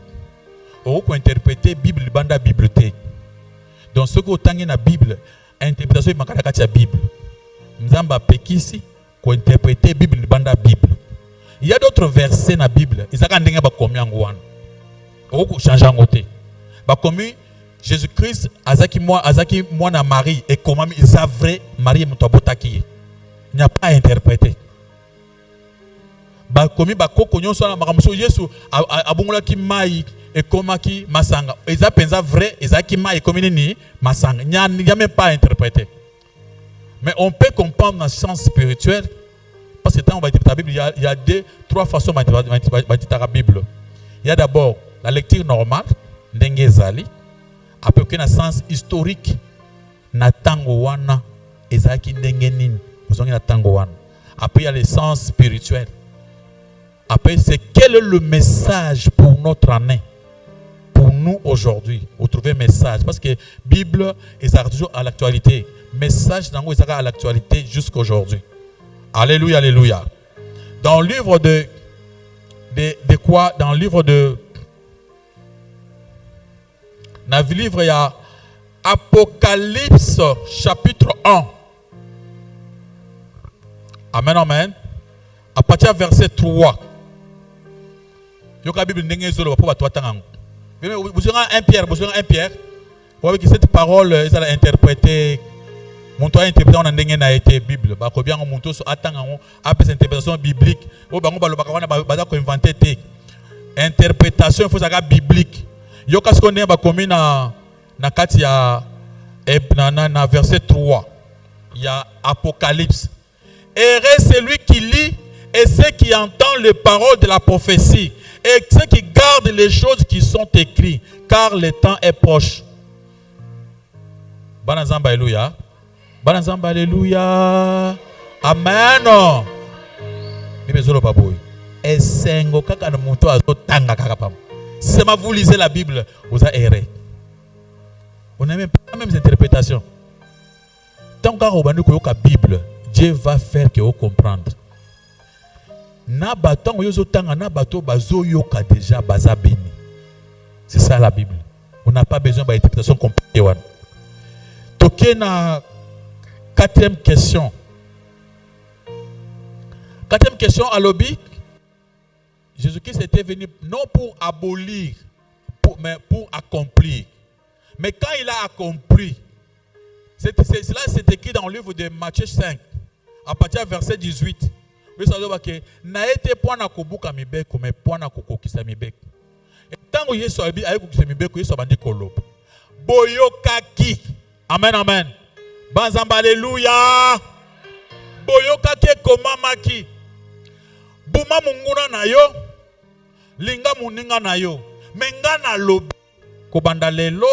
Ou ko interpréter Bible banda bibliothèque. Donc ce que autant na Bible, interprétation de la kati ya Bible. Nzamba pekisi ko interpréter Bible banda Bible. Il y a d'autres versets dans la Bible. Ils ont dit ba komi angwana. Ou ko changer ngote. Ba komi Jésus-Christ azaki moi na Marie et comment ils a vrai Marie mutobotaki. Il n'y a pas à interpréter. Ba komi ba koko nyonso na makamuso Yesu abongola ki mai et komaki masanga. Eza penza vrai, eza ki mai komi ni masanga. Il n'y a même pas à interpréter. Mais on peut comprendre dans le sens spirituel parce que quand on va interpréter la Bible, il y a trois façons d'interpréter la Bible. Il y a d'abord la lecture normale, ndengezali, après qu'il y a un sens historique, na tango wana, ezaki ndengenin, vous avez na tango wana. Après il y a le sens spirituel. Après c'est quel est le message pour notre année, pour nous aujourd'hui. Vous trouvez message parce que la Bible est toujours à l'actualité. Message dans est à l'actualité jusqu'à aujourd'hui. Alléluia, alléluia. Dans le livre de quoi? Dans le livre de... Dans le livre, il y a Apocalypse chapitre 1. Amen, amen. À partir du verset 3. Il y a la Bible qui est pour toi. Vous avez un Pierre. Vous avez un Pierre. Vous voyez que cette parole est interprétée. Mon toit interprétation en ndenge na été Bible. Ba ko bien mon toit attend on après interprétation biblique. O bango ba lobaka wana ba ko inventer te. Interprétation il faut ça biblique. Yo kas ko ne ba komi na kati ya na verset 3. Il y a Apocalypse. Heureux celui qui lit et ceux qui entendent les paroles de la prophétie et ceux qui gardent les choses qui sont écrites car le temps est proche. Banazamba alléluia. Banazamba alléluia. Amen. Si vous lisez la Bible, vous avez erré. On n'a même pas les mêmes interprétations. Tant que vous avez la Bible, Dieu va faire que vous compreniez. C'est ça la Bible. On n'a pas besoin d'interprétation compliquée. Toké na quatrième question. Quatrième question à l'objet. Jésus-Christ était venu non pour abolir, mais pour accomplir. Mais quand il a accompli, cela c'est écrit dans le livre de Matthieu 5, à partir du verset 18. Vous savez que n'a été point à kobuka mibeko, mais point à kokokisa mibeko. Et tant que Yesu a dit kokokisa mibeko, Yesu a dit kolob. Boyokaki. Amen, amen. Banzamba, alléluia. Boyokaki komamaki. Buma munguna na yo. Linga muninga na yo. Menga na lobi. Kobanda lelo,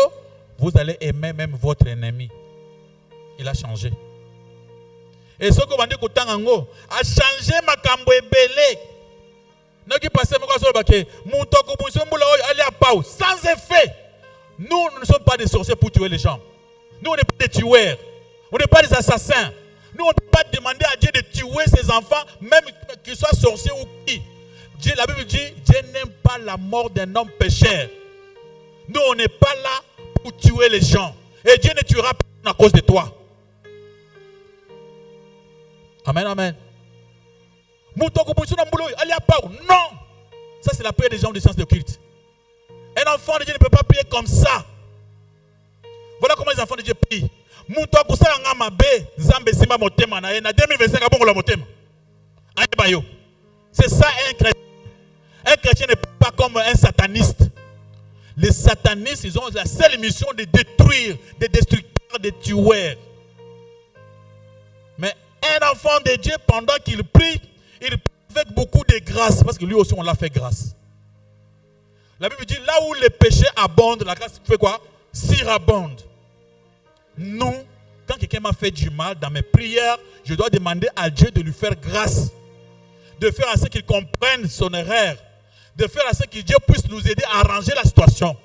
vous allez aimer même votre ennemi. il a changé. Et ce qu'on va dire a changé ma cambo ebele. Nous qui passons sans effet. Nous ne sommes pas des sorciers pour tuer les gens. Nous, on n'est pas des tueurs. On n'est pas des assassins. Nous, on ne peut pas demander à Dieu de tuer ses enfants, même qu'ils soient sorciers ou qui. Dieu, la Bible dit, Dieu n'aime pas la mort d'un homme pécheur. Nous, on n'est pas là pour tuer les gens. Et Dieu ne tuera pas à cause de toi. Amen, amen. Non. Ça, c'est la prière des gens de sciences de culte. Un enfant de Dieu ne peut pas prier comme ça. Voilà comment les enfants de Dieu prient. C'est ça un chrétien. Un chrétien n'est pas comme un sataniste. Les satanistes, ils ont la seule mission de détruire, des destructeurs, des tueurs. Mais un enfant de Dieu, pendant qu'il prie, il prie avec beaucoup de grâce. Parce que lui aussi, on l'a fait grâce. La Bible dit, là où les péchés abondent, la grâce fait quoi? Surabonde. Nous, quand quelqu'un m'a fait du mal dans mes prières, je dois demander à Dieu de lui faire grâce. De faire à ce qu'il comprenne son erreur. De faire à ce que Dieu puisse nous aider à arranger la situation.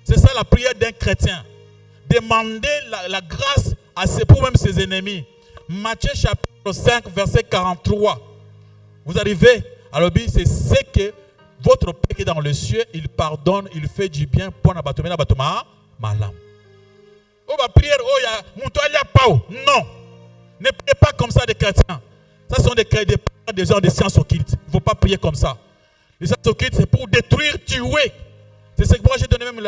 C'est ça la prière d'un chrétien. Demander la grâce à pour même ses ennemis. Matthieu chapitre 5, verset 43. Vous arrivez à l'objet, c'est ce que votre Père qui est dans le ciel, il pardonne, il fait du bien pour n'abattre pas malam. Oh, ma prière, oh, il y a non. Ne priez pas comme ça des chrétiens. Ça sont des gens de sciences occultes. Il ne faut pas prier comme ça. Les sciences occultes, c'est pour détruire, tuer. C'est ce que moi j'ai donné même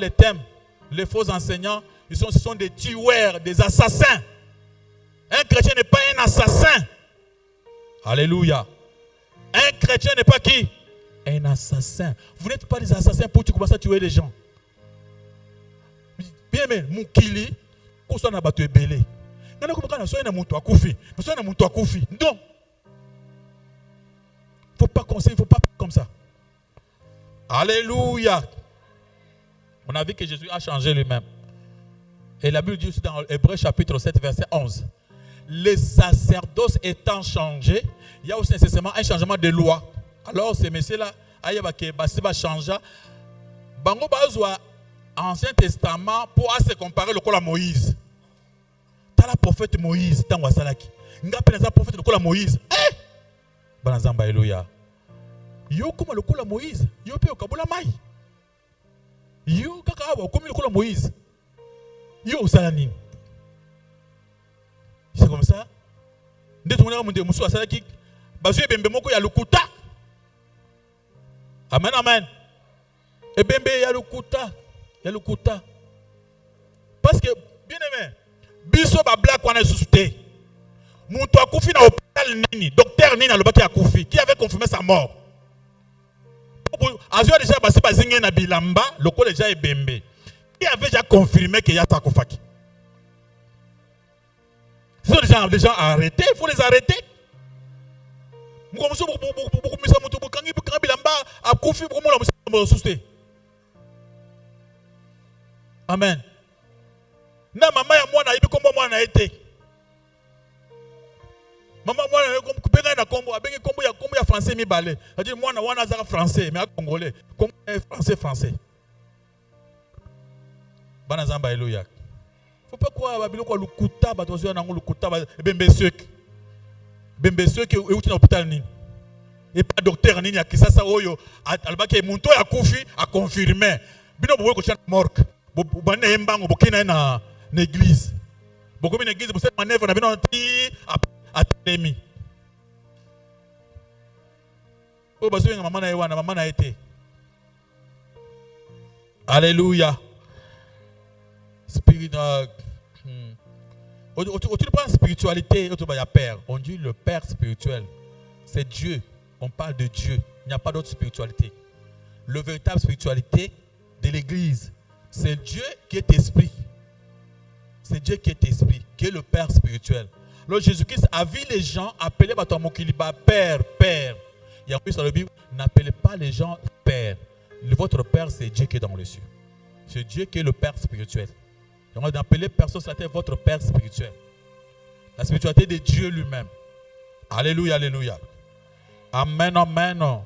les thèmes. Les faux enseignants, ce sont des tueurs, des assassins. Un chrétien n'est pas un assassin. Alléluia. Un chrétien n'est pas qui? Un assassin. Vous n'êtes pas des assassins pour tu commences à tuer les gens. Bien aimé, mon kili, qu'on soit na battu belé. Non, faut pas conseiller, faut pas comme ça. Alléluia. On a vu que Jésus a changé lui-même. Et la Bible dit aussi dans Hébreux chapitre 7 verset 11. Les sacerdoces étant changés, il y a aussi nécessairement un changement de loi. Alors ces messieurs-là, il va changer. Bango bazwa Ancien Testament pour se comparer le col à Moïse. T'as la prophète Moïse, t'as un salaki. Nga penza prophète le col à Moïse. Banazamba Eloya. Yo comme le col à Moïse. Yo pe okabula mai. Yo kaka wa comme le col à Moïse. Yo salani. C'est comme ça. Dès que on a musu salaki, bazu bembe moko ya lukuta. Amen amen. Et bembe ya lukuta. Ya lukuta. Parce que bien aimé, biso ba black wana susute. Mutu akufi na hôpital nini, docteur nini alobaki akufi, qui avait confirmé sa mort. Azio déjà passé ba zinge na bilamba, loko déjà ebembe. Qui avait déjà confirmé que yata kufaki. Ce sont des gens arrêtés, il faut les arrêter. Mukomuso bukumisa mutu bukangi bilamba akufi bukumula musu susute. Amen. Na mama ya mwana ibi kombo mwana ete. Mama mwana kubenga na kombo abengi kombo ya français mi balé. C'est-à-dire mwana wana zaka français mais congolais. Kombo français. Bana zamba eloya. Faut pas quoi babilo kwa lukuta batozo na ngo lukuta bembe sek. Bembe sek e uti na hôpital nini. Et pas docteur nini ya kisasa oyo albaki muntu ya kufi a confirmer. Bino bowe ko chana morgue. Bana embango bokina na l'église. Beaucoup de l'église, vous savez, manœuvre, on a bien dit à Télémi. Oh, bah, c'est maman a été. Alléluia. Tu prends spiritualité, tu vas Père. On dit le Père spirituel. C'est Dieu. On parle de Dieu. Il n'y a pas d'autre spiritualité. Le véritable spiritualité de l'église, c'est Dieu qui est esprit. C'est Dieu qui est esprit, qui est le Père spirituel. Alors Jésus-Christ a vu les gens appeler Batamokiliba Père, Père. Il y a plus dans la Bible, n'appelez pas les gens Père. Votre Père, c'est Dieu qui est dans les cieux. C'est Dieu qui est le Père spirituel. On va appeler personne sur la terre votre Père spirituel. La spiritualité de Dieu lui-même. Alléluia, alléluia. Amen, amen.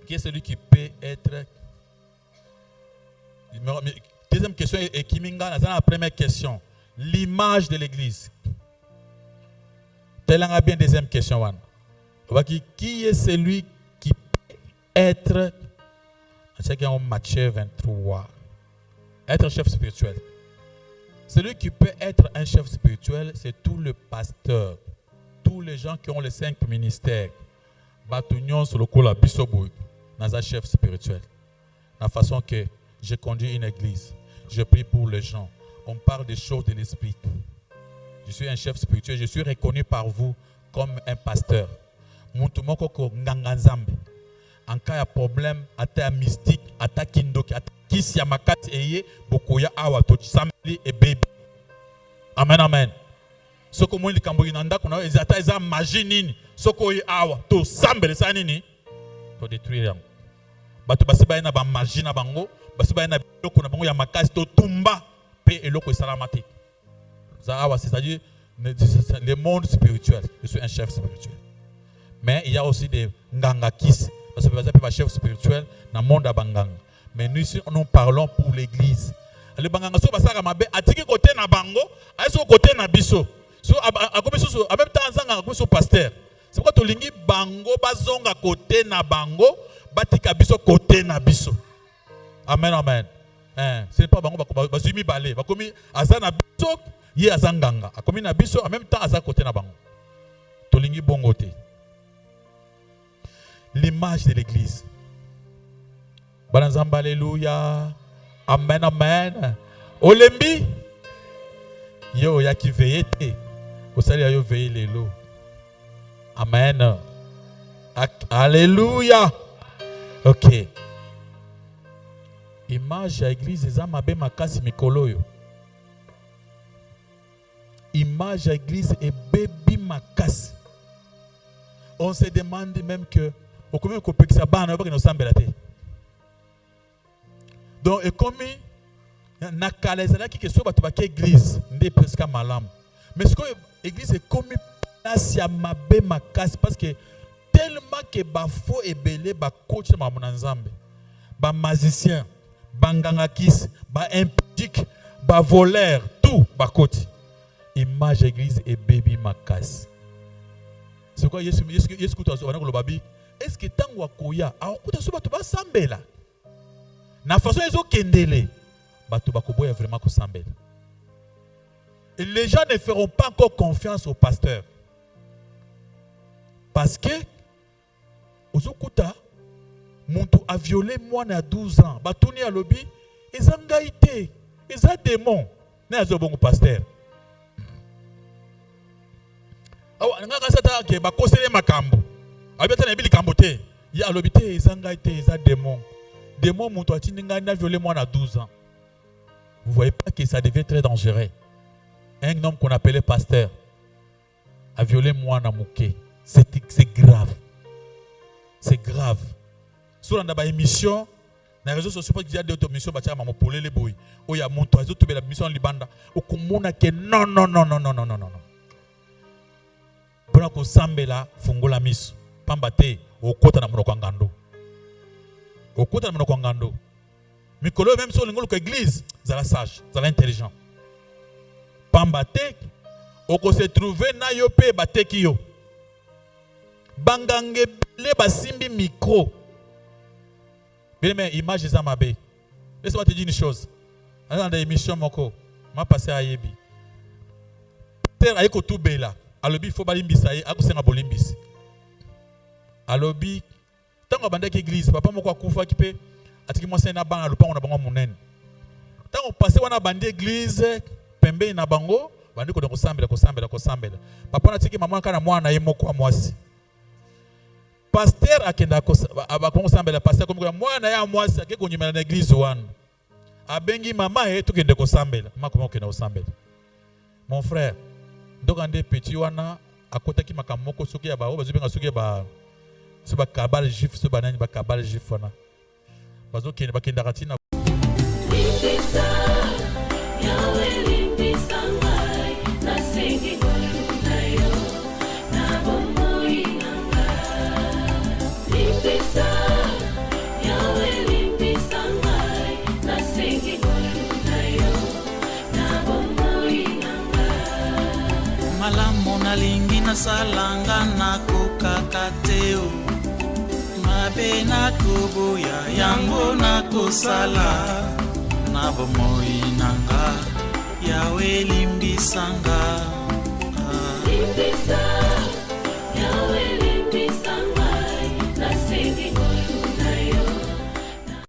Qui est celui qui peut être... Deuxième question est Kiminga, la première question. L'image de l'église. Telle est bien deuxième question. Qui est celui qui peut être... Chacun Matthieu 23. Être chef spirituel. Celui qui peut être un chef spirituel, c'est tout le pasteur. Tous les gens qui ont les 5 ministères. Batunion sur le coup la bisobou. Dans un chef spirituel. La façon que je conduis une église. Je prie pour les gens. On parle des choses de l'esprit. Je suis un chef spirituel. Je suis reconnu par vous comme un pasteur. Muntumoko nganganzambe. En cas de problème, ata mystique, ata kindoki, ata kisi ya makati eye, bokoya awa tochi sameli et baby. Amen, amen. Soko mwili kambo inanda kuna ezata eza magie nini. Soko ye awa to sambele sa nini. To détruire yango. Bato basi ba na ba magie na bango, basi ba na biloko na bango ya makasi to tumba pe eloko esalamati. Ça awa c'est-à-dire le monde spirituel. Je suis un chef spirituel. Mais il y a aussi des ngangakis. Parce que vous avez chef spirituel dans le monde abanganga. Mais nous ici nous parlons pour l'église. Les banganga so basaka mabe atiki côté na bango, aiso côté na biso. So akomiso en même temps zanga akomiso pasteur. C'est pourquoi tolingi bango bazonga côté na bango, batika biso côté na biso. Amen, amen. Ce n'est pas bango bazumi balé, bakomi azana biso, ye azanganga. Akomi na biso en même temps aza côté na bango. Tolingi bongote. L'image de l'église. Banazamba, alléluia. Amen, amen. Olembi. Yo, ya qui veille. Vous savez, yo veille les lots. Amen. Alléluia. Ok. Image de l'église, c'est mabe makasi mikolo yo. Image de l'église est baby makasi. On se demande même que donc, et comme na kalezala qui soit batubaki église ndé presque malam. Mais ce que l'église est comme place ya mabe makasi parce que tellement que ba faux et belé ba coach na monanzambe. Ba magicien, ba ngangakis, ba impudique, ba voleur, tout ba coach. Image église et baby makasi. C'est quoi Yesu kuta wana ko lobabi. Est-ce que tant wakoya akuta so bato ba sambela na façon ezo kendele bato bakoboya vraiment ko sambela. Et les gens ne feront pas encore confiance au pasteur parce que ozokuta muntu a violé moi na 12 ans batuni a lobby ezangaité eza démon na azo bongo pasteur awa ngaka sata ke bakosele makambo abeta na bili kambote ya lobité ezangaité eza démon muntu atinga na violé moi na 12 ans. Vous voyez pas que ça devient très dangereux. Un homme qu'on appelait pasteur a violé moi na mouké. C'est grave. C'est grave. Sur la émission, dans les réseaux sociaux, il y a des émissions qui ont été les boy. Il y a mon toit, il y a des émissions libanda. Au Komona que non. Pour que Sambela fungola miss. Pambate au kota na monokangando. Au kota na monokangando. Mikolo même sur l'église, c'est la sage, c'est l'intelligent. Pambate au ko se trouver na yope bateki yo. Bangange le basimbi micro. Mais image ça m'a bé. Laisse-moi te dire une chose. Dans l'émission moko, m'a passé à Yebi. Terre ayeko tout bela. Alobi faut balimbisa ye akusenga bolimbisi. Alobi tango bandaki église papa moko akufa kipe atiki mo sena bana lupango na bango munene. Tango passé wana bandi église pembe na bango bandi ko kosambela. Papa na tiki maman kana mwana ye moko amwasi. Pasteur akenda abakongo sambela pasteur comme mwana ya amwasi akeko nyimela na église wana. Abengi mama he tukende ko sambela. Mama comment okenda ko sambela. Mon frère donc ande petit wana akotaki makamoko soki ya ba o bazubenga soki ba so ba kabal juif so banani ba kabal juif wana bakendaka ntina limbisa yawe limbisa ngai nasengi ngolu na yo na bomoi na ngai limbisa yawe limbisa ngai nasengi ngolu na yo na bomoi na ngai malamu nalingi nasalanga nakokaka te o mabe nakoboya yango nakosala na bomoi nanga yawe limbisanga limbisa